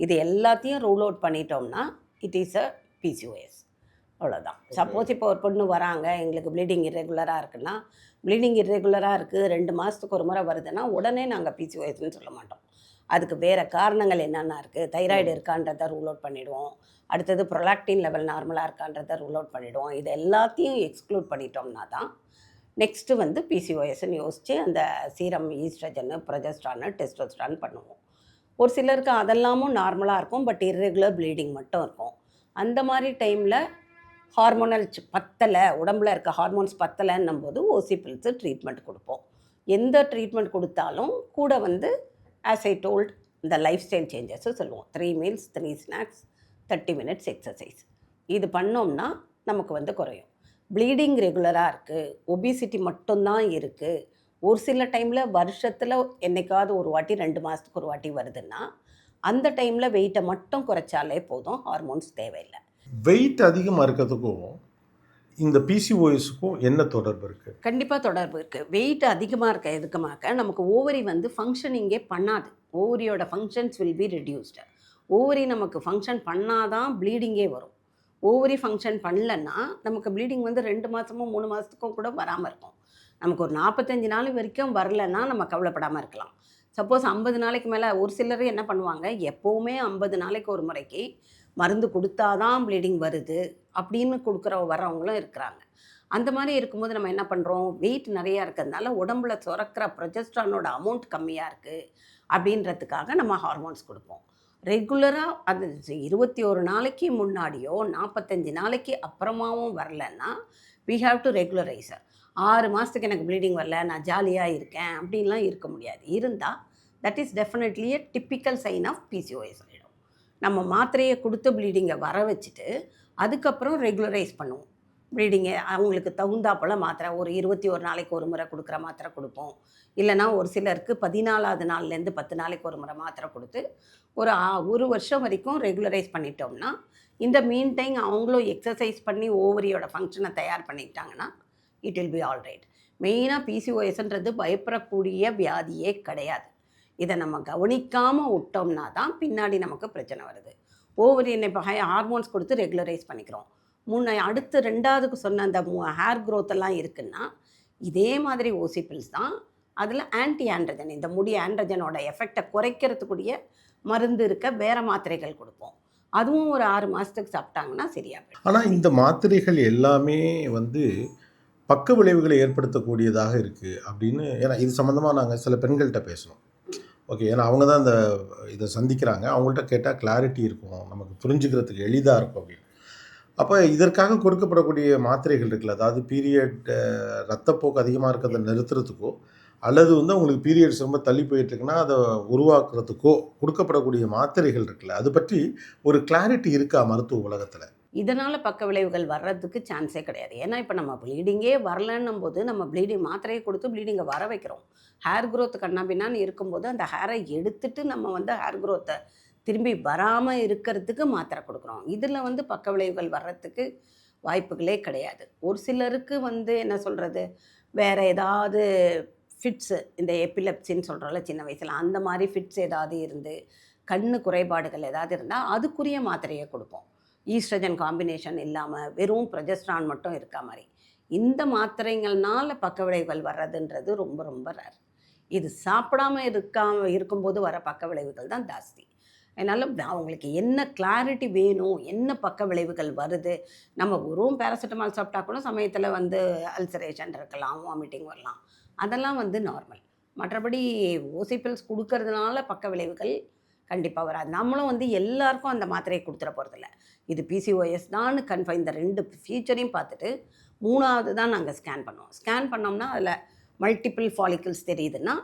இது எல்லாத்தையும் ரூல் அவுட் பண்ணிட்டோம்னா இட் இஸ் அ பிசிஓஎஸ், அவ்வளோதான். சப்போஸ் இப்போ ஒரு பொண்ணு வராங்க, எங்களுக்கு ப்ளீடிங் இர்ரெகுலராக இருக்குன்னா, ப்ளீடிங் இர்ரெகுலராக இருக்குது 2 மாதத்துக்கு ஒரு முறை வருதுன்னா உடனே நாங்கள் பிசிஓஎஸ்ன்னு சொல்ல மாட்டோம். அதுக்கு வேறு காரணங்கள் என்னென்ன இருக்குது, தைராய்டு இருக்கான்றதை ரூல் அவுட் பண்ணிவிடுவோம். அடுத்தது ப்ரொலாக்டின் லெவல் நார்மலாக இருக்கான்றதை ரூல் அவுட் பண்ணிவிடுவோம். இது எல்லாத்தையும் எக்ஸ்க்ளூட் பண்ணிட்டோம்னா தான் நெக்ஸ்ட்டு வந்து பிசிஓஎஸ்ன்னு யோசித்து அந்த சீரம் ஈஸ்ட்ரஜனு, ப்ரொஜெஸ்ட்ரானு, டெஸ்டோஸ்ட்ரான் பண்ணுவோம். ஒரு சிலருக்கு அதெல்லாமும் நார்மலாக இருக்கும், பட் இர்ரெகுலர் ப்ளீடிங் மட்டும் இருக்கும். அந்த மாதிரி டைமில் ஹார்மோனல் பத்தலை, உடம்புல இருக்க ஹார்மோன்ஸ் பத்தலைன்னும் போது ஓசி பில்ஸு ட்ரீட்மெண்ட் கொடுப்போம். எந்த ட்ரீட்மெண்ட் கொடுத்தாலும் கூட வந்து ஆஸ் ஐ டோல்ட் இந்த லைஃப் ஸ்டைல் சேஞ்சஸு சொல்லுவோம். 3 மீல்ஸ் 3 ஸ்நாக்ஸ் 30 மினிட்ஸ் எக்ஸசைஸ், இது பண்ணோம்னா நமக்கு வந்து குறையும். ப்ளீடிங் ரெகுலராக இருக்குது, ஒபிசிட்டி மட்டும்தான் இருக்குது, ஒரு சில டைமில் வருஷத்தில் என்றைக்காவது ஒரு வாட்டி 2 மாதத்துக்கு ஒரு வாட்டி வருதுன்னா அந்த டைமில் வெயிட்டை மட்டும் குறைச்சாலே போதும், ஹார்மோன்ஸ் தேவையில்லை. வெயிட் அதிகமாக இருக்கிறதுக்கும் இந்த பிசிஓஎஸ்க்கும் என்ன தொடர்பு இருக்குது? கண்டிப்பாக தொடர்பு இருக்குது. வெயிட் அதிகமாக இருக்க எதுக்குமாக்க நமக்கு ஓவரி வந்து ஃபங்க்ஷனிங்கே பண்ணாது. ஓவரியோட ஃபங்க்ஷன்ஸ் வில் பி ரெடியூஸ்டு. ஓவரி நமக்கு ஃபங்க்ஷன் பண்ணாதான் ப்ளீடிங்கே வரும். ஓவரி ஃபங்க்ஷன் பண்ணலன்னா நமக்கு ப்ளீடிங் வந்து 2 மாதமும் 3 மாதத்துக்கும் கூட வராமல் இருக்கும். நமக்கு ஒரு 45 நாள் வரைக்கும் வரலைன்னா நம்ம கவலைப்படாமல் இருக்கலாம். சப்போஸ் 50 நாளைக்கு மேலே ஒரு சிலர் என்ன பண்ணுவாங்க, எப்போவுமே 50 நாளைக்கு ஒரு முறைக்கு மருந்து கொடுத்தா தான் ப்ளீடிங் வருது அப்படின்னு வரவங்களும் இருக்கிறாங்க. அந்த மாதிரி இருக்கும்போது நம்ம என்ன பண்ணுறோம், வெயிட் நிறையா இருக்கிறதுனால உடம்புல சுரக்கிற ப்ரொஜெஸ்ட்ரானோட அமௌண்ட் கம்மியாக இருக்குது அப்படின்றதுக்காக நம்ம ஹார்மோன்ஸ் கொடுப்போம். ரெகுலராக அது 21 நாளைக்கு முன்னாடியோ 45 நாளைக்கு அப்புறமாவும் வரலன்னா வி ஹாவ் டு ரெகுலரைஸ். 6 மாதத்துக்கு எனக்கு ப்ளீடிங் வரல, நான் ஜாலியாக இருக்கேன் அப்படின்லாம் இருக்க முடியாது. இருந்தால் that is definitely a typical sign of PCOS ஆகிடும். நம்ம மாத்திரையை கொடுத்து ப்ளீடிங்கை வர வச்சுட்டு அதுக்கப்புறம் ரெகுலரைஸ் பண்ணுவோம். ப்ளீடிங்கை அவங்களுக்கு தகுந்தாப்போல் மாத்திரை ஒரு 21 நாளைக்கு ஒரு முறை கொடுக்குற மாத்திரை கொடுப்போம். இல்லைனா ஒரு சிலருக்கு 14ஆவது நாள்லேருந்து 10 நாளைக்கு ஒரு முறை மாத்திரை கொடுத்து ஒரு வருஷம் வரைக்கும் ரெகுலரைஸ் பண்ணிட்டோம்னா, இந்த மீன் டைம் அவங்களும் எக்ஸசைஸ் பண்ணி ஓவரியோட ஃபங்க்ஷனை தயார் பண்ணிக்கிட்டாங்கன்னா it will be all right. மெயினாக பிசிஓஎஸ்ன்றது பயப்படக்கூடிய வியாதியே கிடையாது. இதை நம்ம கவனிக்காமல் விட்டோம்னா தான் பின்னாடி நமக்கு பிரச்சனை வருது. ஓவரி இப்போ ஹார்மோன்ஸ் கொடுத்து ரெகுலரைஸ் பண்ணிக்கிறோம். அடுத்து 2ஆவதுக்கு சொன்ன அந்த ஹேர் க்ரோத் எல்லாம் இருக்குன்னா இதே மாதிரி ஓசி பில்ஸ் தான். அதில் ஆன்டி ஆண்ட்ரஜன், இந்த முடி ஆண்ட்ரஜனோட எஃபெக்டை குறைக்கிறதுக்குரிய மருந்து இருக்க வேறு மாத்திரைகள் கொடுப்போம். அதுவும் ஒரு 6 மாதத்துக்கு சாப்பிட்டாங்கன்னா சரியாக போயிடும். ஆனால் இந்த மாத்திரைகள் எல்லாமே வந்து பக்க விளைவுகளை ஏற்படுத்தக்கூடியதாக இருக்குது அப்படின்னு. ஏன்னா இது சம்மந்தமாக நாங்கள் சில பெண்கள்கிட்ட பேசணும். ஓகே, ஏன்னா அவங்க தான் இதை சந்திக்கிறாங்க. அவங்கள்ட்ட கேட்டால் கிளாரிட்டி இருக்கும், நமக்கு புரிஞ்சுக்கிறதுக்கு எளிதாக இருக்கும் அப்படின்னு. அப்போ இதற்காக கொடுக்கப்படக்கூடிய மாத்திரைகள் இருக்குல்ல, அதாவது பீரியட் ரத்தப்போக்கு அதிகமாக இருக்கிறத நிறுத்துறதுக்கோ அல்லது வந்து அவங்களுக்கு பீரியட்ஸ் ரொம்ப தள்ளி போயிட்டுருக்குன்னா அதை உருவாக்குறதுக்கோ கொடுக்கப்படக்கூடிய மாத்திரைகள் இருக்குல்ல, அது பற்றி ஒரு கிளாரிட்டி இருக்கா மருத்துவ உலகத்தில்? இதனால் பக்க விளைவுகள் வர்றதுக்கு சான்ஸே கிடையாது. ஏன்னா இப்போ நம்ம ப்ளீடிங்கே வரலன்னும் போது நம்ம ப்ளீடிங் மாத்திரையை கொடுத்து ப்ளீடிங்கை வர வைக்கிறோம். ஹேர் க்ரோத் கண்ணாபின்னான்னு இருக்கும்போது அந்த ஹேரை எடுத்துட்டு நம்ம வந்து ஹேர் க்ரோத்தை திரும்பி வராமல் இருக்கிறதுக்கு மாத்திரை கொடுக்குறோம். இதில் வந்து பக்க விளைவுகள் வர்றதுக்கு வாய்ப்புகளே கிடையாது. ஒரு சிலருக்கு வந்து என்ன சொல்கிறது, வேறு ஏதாவது ஃபிட்ஸு, இந்த எபிலெப்சின்னு சொல்கிறோம்ல சின்ன வயசில், அந்த மாதிரி ஃபிட்ஸ் ஏதாவது இருந்து கண்ணு குறைபாடுகள் ஏதாவது இருந்தால் அதுக்குரிய மாத்திரையை கொடுப்போம். ஈஸ்ட்ரஜன் காம்பினேஷன் இல்லாமல் வெறும் ப்ரொஜெஸ்ட்ரான் மட்டும் இருக்கா மாதிரி. இந்த மாத்திரைகள்னால பக்க விளைவுகள் வர்றதுன்றது ரொம்ப ரொம்ப ரேர். இது சாப்பிடாம இருக்கும்போது வர பக்க விளைவுகள் தான் ஜாஸ்தி. அதனால் அவங்களுக்கு என்ன கிளாரிட்டி வேணும், என்ன பக்க விளைவுகள் வருது. நம்ம வெறும் பேராசிட்டமால் சாப்பிட்டா கூட சமயத்தில் வந்து அல்சரேஷன் இருக்கலாம், வாமிட்டிங் வரலாம், அதெல்லாம் வந்து நார்மல். மற்றபடி ஓசி பில்ஸ் கொடுக்கறதுனால பக்க விளைவுகள் கண்டிப்பாக வராது. நம்மளும் வந்து எல்லாருக்கும் அந்த மாத்திரையை கொடுத்துட போகிறதில்ல. இது பிசிஓஎஸ் தான் கன்ஃபைன். இந்த 2 ஃபீச்சரையும் பார்த்துட்டு 3வது தான் நாங்கள் ஸ்கேன் பண்ணுவோம். ஸ்கேன் பண்ணோம்னா அதில் மல்டிபிள் ஃபாலிக்கிள்ஸ் தெரியுதுன்னா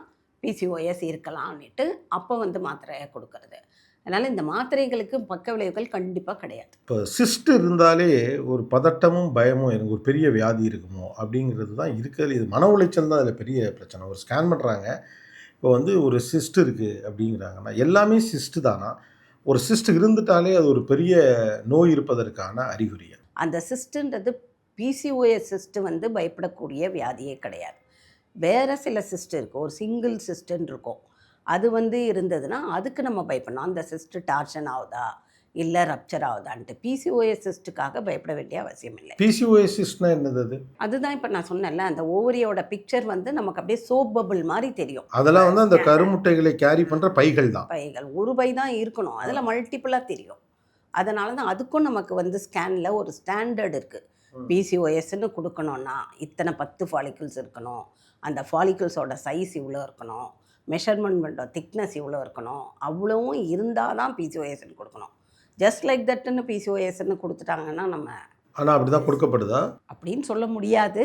பிசிஓஎஸ் இருக்கலாம்னுட்டு அப்போ வந்து மாத்திரையை கொடுக்கறது. அதனால் இந்த மாத்திரைகளுக்கு பக்க விளைவுகள் கண்டிப்பாக கிடையாது. இப்போ சிஸ்ட் இருந்தாலே ஒரு பதட்டமும் பயமும், எனக்கு ஒரு பெரிய வியாதி இருக்குமோ அப்படிங்கிறது தான் இருக்கிறது. இது மன உளைச்சல் தான் அதில் பெரிய பிரச்சனை. ஒரு ஸ்கேன் பண்ணுறாங்க, இப்போ வந்து ஒரு சிஸ்ட் இருக்குது அப்படிங்கிறாங்கன்னா எல்லாமே சிஸ்ட் தானா? ஒரு சிஸ்ட் இருந்துட்டாலே அது ஒரு பெரிய நோய் இருப்பதற்கான அறிகுறியா? அந்த சிஸ்ட்டுன்றது பிசிஓஎஸ் சிஸ்ட்டு வந்து பயப்படக்கூடிய வியாதியே கிடையாது. வேறு சில சிஸ்ட் இருக்குது, ஒரு சிங்கிள் சிஸ்ட்டுன்னு இருக்கும். அது வந்து இருந்ததுன்னா அதுக்கு நம்ம பயப்படணும். அந்த சிஸ்ட்டு டார்ஷன் ஆகுதா இல்லை ரப்சர் ஆகுதான்ட்டு. பிசிஓஎஸ் சிஸ்ட்டுக்காக பயப்பட வேண்டிய அவசியம் இல்லை. பிசிஓஎஸ் சிஸ்ட்னா என்னது அது? அதுதான் இப்போ நான் சொன்னேன்ல, அந்த ஓவரியோட பிக்சர் வந்து நமக்கு அப்படியே சோப் பபிள் மாதிரி தெரியும். அதெல்லாம் வந்து அந்த கருமுட்டைகளை கேரி பண்ணுற பைகள் தான். பைகள் ஒரு பை தான் இருக்கணும், அதில் மல்டிப்புளாக தெரியும். அதனால தான் அதுக்கும் நமக்கு வந்து ஸ்கேனில் ஒரு ஸ்டாண்டர்ட் இருக்குது. பிசிஓஎஸ்ன்னு கொடுக்கணுன்னா இத்தனை 10 ஃபாலிக்கிள்ஸ் இருக்கணும், அந்த ஃபாலிக்கிள்ஸோட சைஸ் இவ்வளோ இருக்கணும், மெஷர்மெண்ட் பண்ணுற திக்னஸ் இவ்வளோ இருக்கணும், அவ்வளோவும் இருந்தால் தான் பிசிஓஎஸ்ன்னு கொடுக்கணும். ஜஸ்ட் லைக் தட்டுன்னு பிசிஓஎஸ்ன்னு கொடுத்துட்டாங்கன்னா நம்ம ஆனால் அப்படி தான் கொடுக்கப்படுதா அப்படின்னு சொல்ல முடியாது.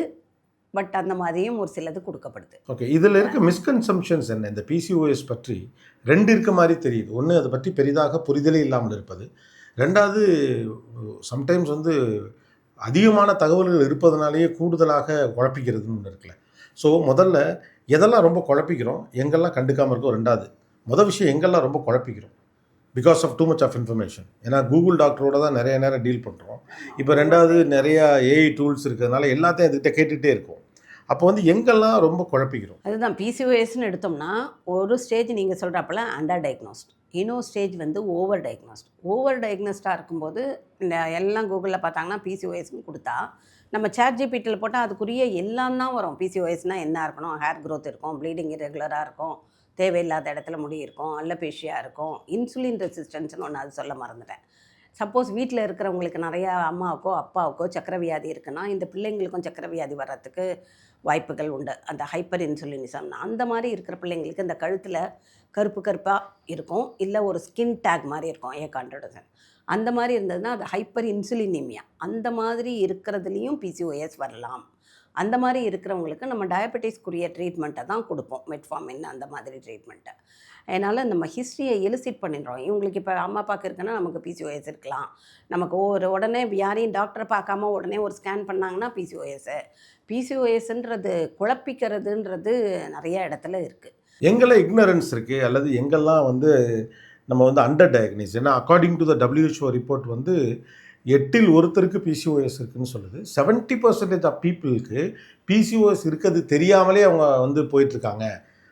பட் அந்த மாதிரியும் ஒரு சிலது கொடுக்கப்படுது. ஓகே, இதில் இருக்க மிஸ்கன்செப்ஷன்ஸ் என்ன? இந்த பிசிஓஎஸ் பற்றி 2 இருக்க மாதிரி தெரியுது. ஒன்று, அதை பற்றி பெரிதாக புரிதலே இல்லாமல் இருப்பது. 2வது, சம்டைம்ஸ் வந்து அதிகமான தகவல்கள் இருப்பதனாலேயே கூடுதலாக குழப்பிக்கிறதுன்னு ஒன்று இருக்குல்ல. ஸோ முதல்ல எதெல்லாம் ரொம்ப குழப்பிக்கிறோம், எங்கெல்லாம் கண்டுக்காமல் இருக்கோம். 2வது விஷயம், எங்கெல்லாம் ரொம்ப குழப்பிக்கிறோம் because of too much of information. ஏன்னா கூகுள் டாக்டரோட தான் நிறைய நேரம் டீல் பண்ணுறோம். இப்போ 2வது நிறையா ஏஐ டூல்ஸ் இருக்கிறதுனால எல்லாத்தையும் அதுக்கிட்ட கேட்டுகிட்டே இருக்கும். அப்போ வந்து எங்கெல்லாம் ரொம்ப குழப்பிக்கிறோம். அதுதான் பிசிஓஎஸ்ன்னு எடுத்தோம்னா ஒரு ஸ்டேஜ் நீங்கள் சொல்கிறப்பல அண்டர் டயக்னோஸ்ட், இன்னொரு ஸ்டேஜ் வந்து ஓவர் டயக்னோஸ்ட். ஓவர் டயக்னோஸ்டாக இருக்கும்போது இந்த எல்லாம் கூகுளில் பார்த்தாங்கன்னா பிசிஓஎஸ்ன்னு கொடுத்தா நம்ம ChatGPTயில் போட்டால் அதுக்குரிய எல்லாம் தான் வரும். பிசிஓஎஸ்னால் என்ன இருக்கணும், ஹேர் க்ரோத் இருக்கும், ப்ளீடிங் இரெகுலராக இருக்கும், தேவையில்லாத இடத்துல முடி இருக்கும், அல்லபேஷியா இருக்கும், இன்சுலின் ரெசிஸ்டன்ஸ்னு ஒன்று அது சொல்ல மறந்துட்டேன். சப்போஸ் வீட்டில் இருக்கிறவங்களுக்கு நிறையா அம்மாவுக்கோ அப்பாவுக்கோ சக்கரை வியாதி இருக்குன்னா இந்த பிள்ளைங்களுக்கும் சக்கரை வியாதி வர்றதுக்கு வாய்ப்புகள் உண்டு. அந்த ஹைப்பர் இன்சுலினிசம் அந்த மாதிரி இருக்கிற பிள்ளைங்களுக்கு இந்த கழுத்தில் கருப்பு கருப்பாக இருக்கும், இல்லை ஒரு ஸ்கின் டேக் மாதிரி இருக்கும் ஏகாண்டோடசன். அந்த மாதிரி இருந்ததுன்னா அது ஹைப்பர் இன்சுலினிமியா. அந்த மாதிரி இருக்கிறதுலையும் பிசிஓஎஸ் வரலாம். அந்த மாதிரி இருக்கிறவங்களுக்கு நம்ம டயபெட்டிஸ்க்குரிய ட்ரீட்மெண்ட்டை தான் கொடுப்போம், மெட்ஃபார்மின் அந்த மாதிரி ட்ரீட்மெண்ட்டை. அதனால் நம்ம ஹிஸ்ட்ரியை எலிசிட் பண்ணிடுறோம். இவங்களுக்கு இப்போ அம்மா அப்பாவுக்கு இருக்குன்னா நமக்கு பிசிஓஎஸ் இருக்கலாம். நமக்கு உடனே யாரையும் டாக்டரை பார்க்காம உடனே ஒரு ஸ்கேன் பண்ணாங்கன்னா பிசிஓஎஸ்ன்றது குழப்பிக்கிறதுன்றது நிறைய இடத்துல இருக்குது. எங்கெல்லாம் இக்னரன்ஸ் இருக்குது அல்லது எங்கெல்லாம் வந்து நம்ம வந்து அண்டர் டயக்னைஸ். ஏன்னா according to the WHO report வந்து 8ல் ஒருத்தருக்கு பிசிஓஎஸ் இருக்குதுன்னு சொல்லுது. 70% ஆஃப் பீப்புளுக்கு பிசிஓஎஸ் இருக்கிறது தெரியாமலே அவங்க வந்து போயிட்டுருக்காங்க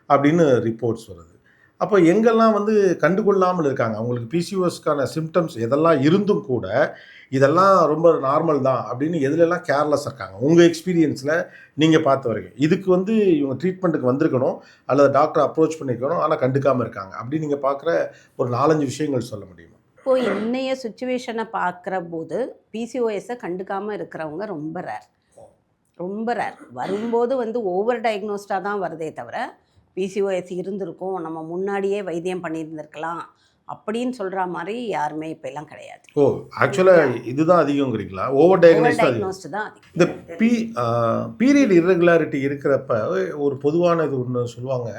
அப்படின்னு ரிப்போர்ட்ஸ் வருது. அப்போ எங்கெல்லாம் வந்து கண்டுகொள்ளாமல் இருக்காங்க, அவங்களுக்கு பிசிஓஎஸ்க்கான சிம்டம்ஸ் எதெல்லாம் இருந்தும் கூட இதெல்லாம் ரொம்ப நார்மல் தான் அப்படின்னு எதுலெல்லாம் கேர்லெஸ் இருக்காங்க உங்கள் எக்ஸ்பீரியன்ஸில் நீங்கள் பார்த்த வரைக்கும்? இதுக்கு வந்து இவங்க ட்ரீட்மெண்ட்டுக்கு வந்திருக்கணும் அல்லது டாக்டரை அப்ரோச் பண்ணிக்கணும், ஆனால் கண்டுக்காமல் இருக்காங்க அப்படி நீங்கள் பார்க்குற ஒரு 4-5 விஷயங்கள் சொல்ல முடியுமா? இப்போது இன்னைய சுச்சுவேஷனை பார்க்குற போது பிசிஓஎஸை கண்டுக்காமல் இருக்கிறவங்க ரொம்ப ரேர். ரொம்ப ரேர். வரும்போது வந்து ஓவர் டயக்னோஸ்டாக தான் வருதே தவிர பிசிஓஎஸ் இருந்திருக்கும், நம்ம முன்னாடியே வைத்தியம் பண்ணியிருந்திருக்கலாம் அப்படின்னு சொல்கிற மாதிரி யாருமே இப்போ எல்லாம் கிடையாது. ஓ, ஆக்சுவலாக இதுதான் அதிகங்கிறீங்களா? ஓவர் ஓவர் டயக்னோஸ் தான் அதிகம். டயக்னோஸ்டு தான் அதிகம். இந்த பீரியட் இர்ரெகுலாரிட்டி இருக்கிறப்ப ஒரு பொதுவான இது ஒன்று சொல்லுவாங்க,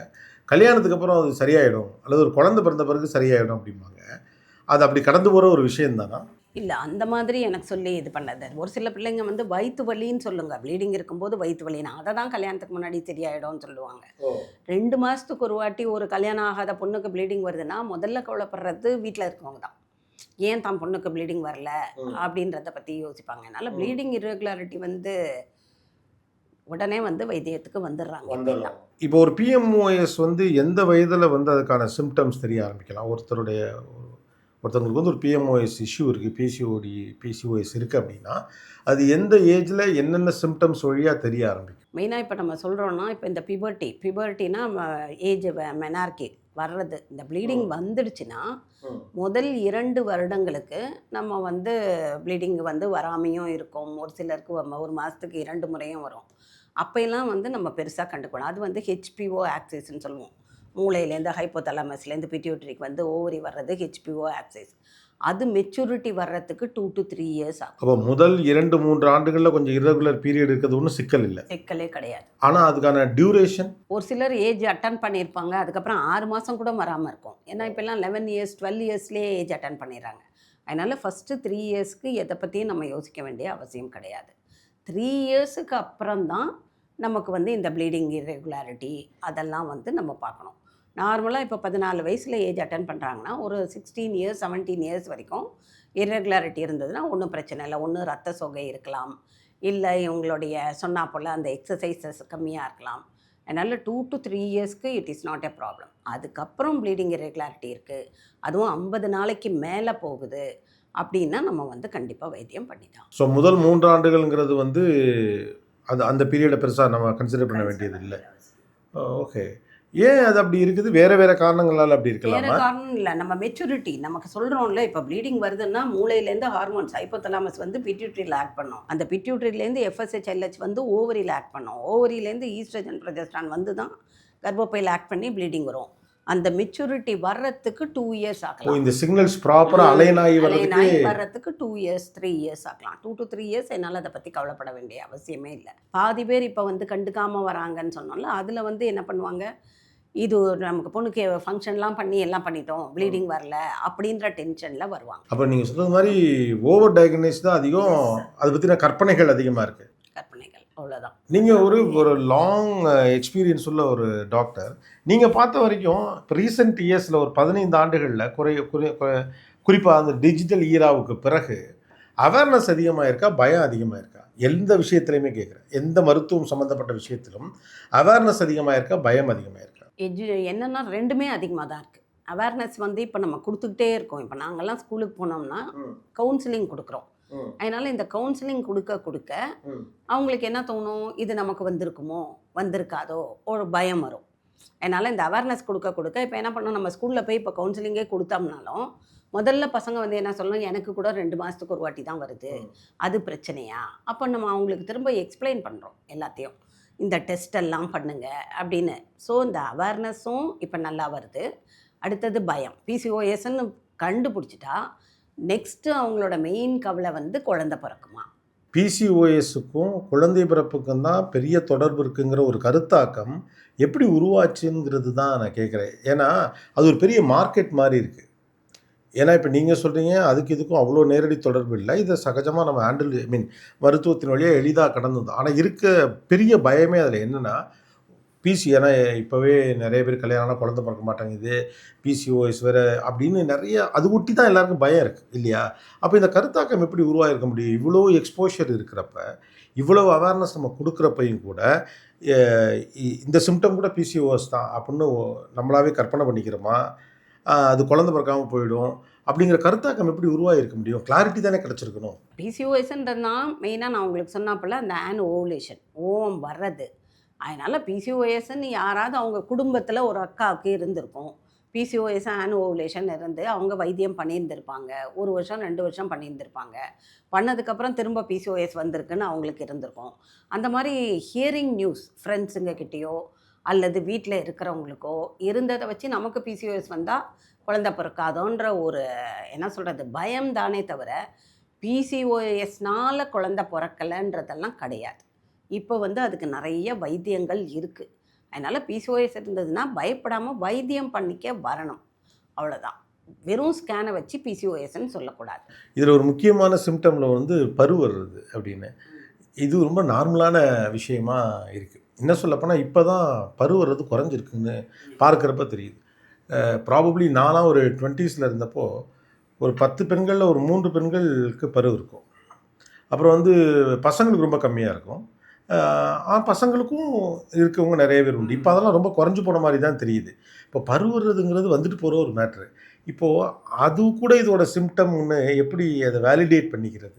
கல்யாணத்துக்கு அப்புறம் அது சரியாயிடும் அல்லது ஒரு குழந்தை பிறந்த பிறகு சரியாயிடும் அப்படிம்பாங்க. அது அப்படி கடந்து போகிற ஒரு விஷயம் தானா? இல்லை, அந்த மாதிரி எனக்கு சொல்லி இது பண்ணது. ஒரு சில பிள்ளைங்க வந்து வயிற்று வலின்னு சொல்லுங்க, ப்ளீடிங் இருக்கும்போது வயிற்று வலினா அதை தான் கல்யாணத்துக்கு முன்னாடி சரியாயிடும்னு சொல்லுவாங்க. 2 மாதத்துக்கு ஒரு வாட்டி ஒரு கல்யாணம் ஆகாத பொண்ணுக்கு ப்ளீடிங் வருதுன்னா முதல்ல கவலைப்படுறது வீட்டில் இருக்கவங்க தான். ஏன் தான் பொண்ணுக்கு ப்ளீடிங் வரல அப்படின்றத பற்றி யோசிப்பாங்க. அதனால் ப்ளீடிங் இர்ரெகுலாரிட்டி வந்து உடனே வந்து வைத்தியத்துக்கு வந்துடுறாங்க. இப்போ ஒரு பிஎம்ஓஎஸ் வந்து எந்த வயதில் வந்து அதுக்கான சிம்டம்ஸ் தெரிய ஆரம்பிக்கலாம்? ஒருத்தவங்களுக்கு வந்து ஒரு பிஎம்ஓஎஸ் இஷ்யூ இருக்குது, பிசிஓஎஸ் இருக்குது அப்படின்னா அது எந்த ஏஜில் என்னென்ன சிம்டம்ஸ் வழியாக தெரிய ஆரம்பிக்கும்? மெயினாக இப்போ நம்ம சொல்கிறோன்னா, இப்போ இந்த பிபர்ட்டினா ஏஜ் மெனார்கி வர்றது, இந்த ப்ளீடிங் வந்துடுச்சுன்னா முதல் 2 வருடங்களுக்கு நம்ம வந்து ப்ளீடிங் வந்து வராமையும் இருக்கும். ஒரு சிலருக்கு 1 மாதத்துக்கு 2 முறையும் வரும். அப்போயெல்லாம் வந்து நம்ம பெருசாக கண்டுக்கணும். அது வந்து ஹெச்பிஓ ஆக்சிஸ்ன்னு சொல்லுவோம். மூளையிலேருந்து ஹைப்போதலாமஸ்லேருந்து பிட்யூட்டரிக்கு வந்து ஓவரி வர்றது ஹெச்பிஓ ஆக்சிஸ். அது மெச்சூரிட்டி வர்றதுக்கு 2 to 3 இயர்ஸ் ஆகும். அப்போ முதல் 2-3 ஆண்டுகளில் கொஞ்சம் இர்ரெகுலர் பீரியட் இருக்கிறது ஒன்றும் சிக்கல் இல்லை, சிக்கலே கிடையாது. ஆனால் அதுக்கான டியூரேஷன் ஒரு சிலர் ஏஜ் அட்டன் பண்ணியிருப்பாங்க, அதுக்கப்புறம் 6 மாதம் கூட வராமல் இருக்கும். ஏன்னா இப்போல்லாம் 11 இயர்ஸ் 12 இயர்ஸ்லேயே ஏஜ் அட்டன் பண்ணிடுறாங்க. அதனால் ஃபஸ்ட்டு 3 இயர்ஸ்க்கு எதை பற்றியும் நம்ம யோசிக்க வேண்டிய அவசியம் கிடையாது. 3 இயர்ஸுக்கு அப்புறம் தான் நமக்கு வந்து இந்த ப்ளீடிங் இர்ரெகுலாரிட்டி அதெல்லாம் வந்து நம்ம பார்க்கணும். நார்மலாக இப்போ 14 வயசில் ஏஜ் அட்டன் பண்ணுறாங்கன்னா ஒரு 16 இயர்ஸ் 17 இயர்ஸ் வரைக்கும் இர்ரெகுலாரிட்டி இருந்ததுன்னா ஒன்றும் பிரச்சனை இல்லை. ஒன்று ரத்த சோகை இருக்கலாம், இல்லை இவங்களுடைய சொன்னா போல் அந்த எக்ஸசைசஸ் கம்மியாக இருக்கலாம். அதனால் 2 to 3 இயர்ஸ்க்கு it is not a problem. அதுக்கப்புறம் ப்ளீடிங் இர்ரெகுலாரிட்டி இருக்குது, அதுவும் 50 நாளைக்கு மேலே போகுது அப்படின்னா நம்ம வந்து கண்டிப்பாக வைத்தியம் பண்ணிக்கலாம். ஸோ முதல் 3 ஆண்டுகள்ங்கிறது வந்து அந்த பீரியடை பெருசாக நம்ம கன்சிடர் பண்ண வேண்டியது இல்லை. ஓகே, ஏன் அது அப்படி இருக்குது? வேறு காரணங்களால் அப்படி இருக்கலாம். வேறு காரணம் இல்லை, நம்ம மெச்சூரிட்டி நமக்கு சொல்கிறோம்ல. இப்போ ப்ளீடிங் வருதுன்னா மூளையிலேருந்து ஹார்மோன்ஸ் ஹைப்போதலாமஸ் வந்து பிட்யூட்டரியில் ஆக்ட் பண்ணோம். அந்த பிட்யூட்டரியிலேருந்து FSH-LH வந்து ஓவரியில் ஆக்ட் பண்ணோம். ஓவரியிலேருந்து ஈஸ்ட்ரஜன் ப்ரொஜெஸ்ட்ரான் வந்து தான் கர்ப்பப்பையில் ஆக்ட் பண்ணி ப்ளீடிங் வரும். அந்த மெச்சூரிட்டி வர்றதுக்கு 2 இயர்ஸ் ஆகலாம். இந்த சிக்னல்ஸ் ப்ராப்பராக அலைன் ஆகி வர்றதுக்கு 2 இயர்ஸ் 3 இயர்ஸ் ஆகலாம். 2 to 3 இயர்ஸ் என்னால் அதை பற்றி கவலைப்பட வேண்டிய அவசியமே இல்லை. பாதி பேர் இப்போ வந்து கண்டுக்காமல் வராங்கன்னு சொன்னோம்ல, அதில் வந்து என்ன பண்ணுவாங்க, இது நமக்கு பொண்ணுக்கு ஃபங்க்ஷன்லாம் பண்ணி எல்லாம் பண்ணிட்டோம், ப்ளீடிங் வரல அப்படின்ற டென்ஷனில் வருவாங்க. அப்போ நீங்கள் சொல்கிறது மாதிரி ஓவர் டயக்னைஸ் தான் அதிகம், அதை பற்றின கற்பனைகள் அதிகமாக இருக்குது. கற்பனைகள் அவ்வளோதான். நீங்கள் ஒரு லாங் எக்ஸ்பீரியன்ஸ் உள்ள ஒரு டாக்டர், நீங்கள் பார்த்த வரைக்கும் இப்போ ரீசெண்ட் இயர்ஸில் ஒரு 15 ஆண்டுகளில் குறிப்பாக அந்த டிஜிட்டல் ஈராவுக்கு பிறகு அவேர்னஸ் அதிகமாக இருக்கா, பயம் அதிகமாக இருக்கா? எந்த விஷயத்துலையுமே கேட்குறேன், எந்த மருத்துவம் சம்மந்தப்பட்ட விஷயத்திலும் அவேர்னஸ் அதிகமாக இருக்கா, பயம் அதிகமாக இருக்கா? என்னென்னா 2மே அதிகமாக தான் இருக்குது. அவேர்னஸ் வந்து இப்போ நம்ம கொடுத்துக்கிட்டே இருக்கோம். இப்போ நாங்கள்லாம் ஸ்கூலுக்கு போனோம்னா கவுன்சிலிங் கொடுக்குறோம். அதனால் இந்த கவுன்சிலிங் கொடுக்க அவங்களுக்கு என்ன தோணும், இது நமக்கு வந்திருக்குமோ வந்திருக்காதோ ஒரு பயம் வரும். அதனால் இந்த அவேர்னஸ் கொடுக்க இப்போ என்ன பண்ணோம், நம்ம ஸ்கூலில் போய் இப்போ கவுன்சிலிங்கே கொடுத்தோம்னாலும் முதல்ல பசங்க வந்து என்ன சொல்லணும், எனக்கு கூட 2 மாதத்துக்கு ஒரு வாட்டி தான் வருது, அது பிரச்சனையா? அப்போ நம்ம அவங்களுக்கு திரும்ப எக்ஸ்பிளைன் பண்ணுறோம் எல்லாத்தையும், இந்த டெஸ்ட் எல்லாம் பண்ணுங்க அப்படின்னு. ஸோ இந்த அவேர்னஸும் இப்போ நல்லா வருது. அடுத்தது பயம். பிசிஓஎஸ்ன்னு கண்டுபிடிச்சிட்டா நெக்ஸ்ட்டு அவங்களோட மெயின் கவலை வந்து குழந்தை பிறக்குமா. பிசிஓஎஸுக்கும் குழந்தை பிறப்புக்கும் தான் பெரிய தொடர்பு இருக்குங்கிற ஒரு கருத்தாக்கம் எப்படி உருவாச்சுங்கிறது தான் நான் கேட்குறேன். ஏன்னா அது ஒரு பெரிய மார்க்கெட் மாதிரி இருக்குது. ஏன்னா இப்போ நீங்கள் சொல்கிறீங்க அதுக்கு இதுக்கும் அவ்வளோ நேரடி தொடர்பு இல்லை, இதை சகஜமாக நம்ம ஹேண்டில் மருத்துவத்தின் வழியாக எளிதாக கடந்தது. ஆனால் இருக்க பெரிய பயமே அதில் என்னென்னா ஏன்னா இப்போவே நிறைய பேர் கல்யாணம் குழந்தை பிறக்க மாட்டாங்குது, பிசிஓஎஸ் வேறு அப்படின்னு நிறைய அது ஒட்டி தான் எல்லாருக்கும் பயம் இருக்குது இல்லையா? அப்போ இந்த கருத்தாக்கம் எப்படி உருவாகிருக்க முடியும்? இவ்வளோ எக்ஸ்போஷர் இருக்கிறப்ப, இவ்வளோ அவேர்னஸ் நம்ம கொடுக்குறப்பையும் கூட இந்த சிம்டம் கூட பிசிஓஎஸ் தான் அப்படின்னு நம்மளாவே கற்பனை பண்ணிக்கிறோமா? அது குழந்தை பிறக்காமல் போயிடும் அப்படிங்கிற கருத்தாக்கம் எப்படி உருவாகிருக்க முடியும்? கிளாரிட்டி தானே கிடச்சிருக்கணும். பிசிஓஎஸ்ன்றதுனா மெயினாக நான் உங்களுக்கு சொன்னாப்பில் அந்த ஓவலேஷன் ஓவம் வர்றது. அதனால் பிசிஓஎஸ்ன்னு யாராவது அவங்க குடும்பத்தில் ஒரு அக்காவுக்கு இருந்திருக்கும், பிசிஓஎஸ் ஓவுலேஷன் இருந்து அவங்க வைத்தியம் பண்ணியிருந்திருப்பாங்க, 1 வருஷம் 2 வருஷம் பண்ணியிருந்திருப்பாங்க. பண்ணதுக்கப்புறம் திரும்ப பிசிஓஎஸ் வந்திருக்குன்னு அவங்களுக்கு இருந்திருக்கும். அந்த மாதிரி ஹியரிங் நியூஸ் ஃப்ரெண்ட்ஸுங்க கிட்டேயோ அல்லது வீட்டில் இருக்கிறவங்களுக்கோ இருந்ததை வச்சு நமக்கு பிசிஓஎஸ் வந்தால் குழந்தை பிறக்காதோன்ற ஒரு என்ன சொல்கிறது பயம் தானே தவிர பிசிஓஎஸ்னால் குழந்தை பிறக்கலைன்றதெல்லாம் கிடையாது. இப்போ அதுக்கு நிறைய வைத்தியங்கள் இருக்குது. அதனால் பிசிஓஎஸ் இருந்ததுன்னா பயப்படாமல் வைத்தியம் பண்ணிக்க வரணும், அவ்வளோதான். வெறும் ஸ்கேனை வச்சு பிசிஓஎஸ்ன்னு சொல்லக்கூடாது. இதில் ஒரு முக்கியமான சிம்டமில் பரு வர்றது அப்படின்னு, இது ரொம்ப நார்மலான விஷயமா இருக்குது. என்ன சொல்லப்போனால் இப்போ தான் பரு வர்றது குறைஞ்சிருக்குன்னு பார்க்குறப்ப தெரியுது. ப்ராபப்ளி நான்லாம் ஒரு 20s இருந்தப்போ ஒரு 10 பெண்களில் ஒரு 3 பெண்களுக்கு பரு இருக்கும். அப்புறம் பசங்களுக்கு ரொம்ப கம்மியாக இருக்கும். பசங்களுக்கும் இருக்கவங்க நிறைய பேர் உண்டு. இப்போ அதெல்லாம் ரொம்ப குறைஞ்சி போன மாதிரி தான் தெரியுது. இப்போ பரு வர்றதுங்கிறது வந்துட்டு போகிற ஒரு மேட்ரு. இப்போது அது கூட இதோட சிம்டம்னு எப்படி அதை வேலிடேட் பண்ணிக்கிறது?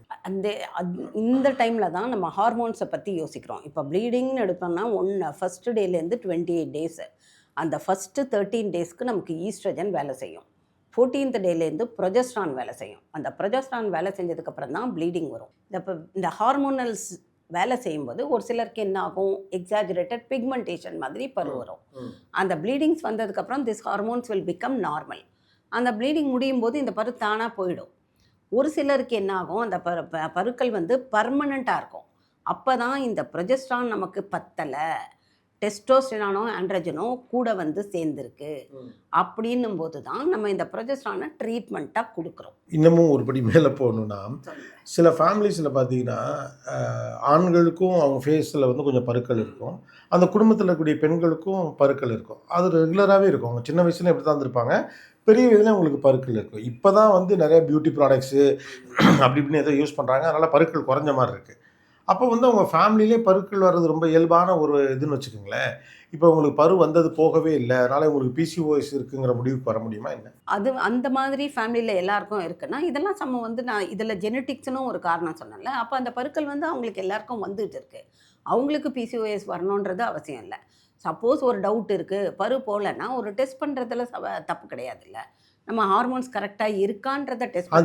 இந்த டைமில் தான் நம்ம ஹார்மோன்ஸை பற்றி யோசிக்கிறோம். இப்போ ப்ளீடிங்னு எடுத்தோம்னா ஃபஸ்ட்டு டேலேருந்து 28 டேஸு, அந்த ஃபஸ்ட்டு 13 டேஸ்க்கு நமக்கு ஈஸ்ட்ரஜன் வேலை செய்யும். 14th டேலேருந்து ப்ரொஜெஸ்ட்ரான் வேலை செய்யும். அந்த ப்ரொஜெஸ்ட்ரான் வேலை செஞ்சதுக்கப்புறம் தான் ப்ளீடிங் வரும். இந்த ஹார்மோனல்ஸ் வேலை செய்யும்போது ஒரு சிலருக்கு என்ன ஆகும், எக்ஸாஜரேட்டட் பிக்மெண்டேஷன் மாதிரி பரு வரும். அந்த ப்ளீடிங்ஸ் வந்ததுக்கப்புறம் this hormones will become normal. அந்த ப்ளீடிங் முடியும் போது இந்த பரு தானாக போயிடும். ஒரு சிலருக்கு என்ன ஆகும், அந்த பருக்கள் பர்மனண்ட்டாக இருக்கும். அப்போ தான் இந்த ப்ரொஜெஸ்ட்ரான் நமக்கு பத்தலை, டெஸ்டோஸ்டெரானோ ஆண்ட்ரஜனோ கூட சேர்ந்துருக்கு. அப்படின்னும் போது தான் நம்ம இந்த ப்ரொஜெஸ்ட்ரானை ட்ரீட்மெண்ட்டாக கொடுக்குறோம். இன்னமும் ஒரு படி மேலே போகணுன்னா, சில ஃபேமிலிஸில் பார்த்தீங்கன்னா ஆண்களுக்கும் அவங்க ஃபேஸில் கொஞ்சம் பருக்கள் இருக்கும், அந்த குடும்பத்தில் இருக்கக்கூடிய பெண்களுக்கும் பருக்கள் இருக்கும். அது ரெகுலராகவே இருக்கும். அவங்க சின்ன வயசுல எப்படி தான் இருந்திருப்பாங்க, பெரிய வயதில் அவங்களுக்கு பருக்கள் இருக்கும். இப்போ தான் நிறைய பியூட்டி ப்ராடக்ட்ஸு அப்படி இப்படின்னு எதோ யூஸ் பண்ணுறாங்க, அதனால் பருக்கள் குறைஞ்ச மாதிரி இருக்குது. அப்போ அவங்க ஃபேமிலியிலே பருக்கள் வர்றது ரொம்ப இயல்பான ஒரு இதுன்னு வச்சுக்கோங்களேன். இப்போ உங்களுக்கு பரு வந்தது போகவே இல்லை, அதனால் உங்களுக்கு பிசிஓஎஸ் இருக்குங்கிற முடிவுக்கு வர முடியுமா என்ன? அது அந்த மாதிரி ஃபேமிலியில் எல்லாருக்கும் இருக்குன்னா இதெல்லாம் நான் இதில் ஜெனட்டிக்ஸ்னு ஒரு காரணம் சொன்னேன்ல. அப்போ அந்த பருக்கள் அவங்களுக்கு எல்லாருக்கும் வந்துட்டு இருக்கு. அவங்களுக்கு பிசிஓஎஸ் வரணுன்றது அவசியம் இல்லை. சப்போஸ் ஒரு டவுட் இருக்குது, பரு போகலன்னா ஒரு டெஸ்ட் பண்ணுறதுல தப்பு கிடையாது. இல்லை, நம்ம ஹார்மோன்ஸ் கரெக்டாக இருக்கான்றதை டெஸ்ட்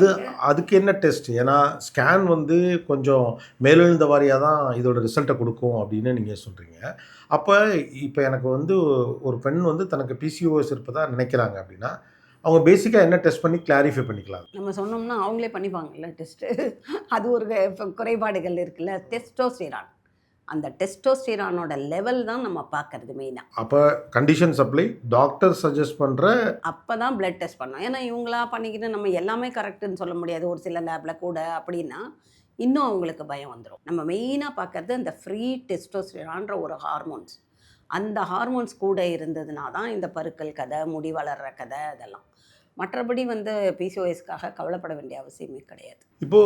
அதுக்கு என்ன டெஸ்ட்? ஏன்னா ஸ்கேன் கொஞ்சம் மேலெழுந்த வாரியாக தான் இதோட ரிசல்ட்டை கொடுக்கும் அப்படின்னு நீங்கள் சொல்கிறீங்க. அப்போ இப்போ எனக்கு ஒரு பெண் தனக்கு பிசிஓஎஸ் இருப்பதாக நினைக்கிறாங்க அப்படின்னா அவங்க பேசிக்காக என்ன டெஸ்ட் பண்ணி கிளாரிஃபை பண்ணிக்கலாம்? நம்ம சொன்னோம்னா அவங்களே பண்ணிப்பாங்கல்ல டெஸ்ட்டு. அது ஒரு குறைபாடுகள் இருக்குல்ல. டெஸ்டோஸ்டெரான், அந்த டெஸ்டோஸ்டெரானோட லெவல் தான் நம்ம பார்க்கறது மெயினாக. அப்போ கண்டிஷன் சப்ளை டாக்டர் சஜஸ்ட் பண்ணுற அப்போ தான் பிளட் டெஸ்ட் பண்ணோம். ஏன்னா இவங்களா பண்ணிக்கிட்டு நம்ம எல்லாமே கரெக்டுன்னு சொல்ல முடியாது. ஒரு சில லேபில் கூட அப்படின்னா இன்னும் அவங்களுக்கு பயம் வந்துடும். நம்ம மெயினாக பார்க்கறது அந்த ஃப்ரீ டெஸ்டோஸ்டெரான்ற ஒரு ஹார்மோன்ஸ். அந்த ஹார்மோன்ஸ் கூட இருந்ததுனா தான் இந்த பருக்கள் கதை, முடி வளர்கிற கதை, அதெல்லாம். மற்றபடி பிசிஓஎஸ்க்காக கவலைப்பட வேண்டிய அவசியமே கிடையாது. இப்போ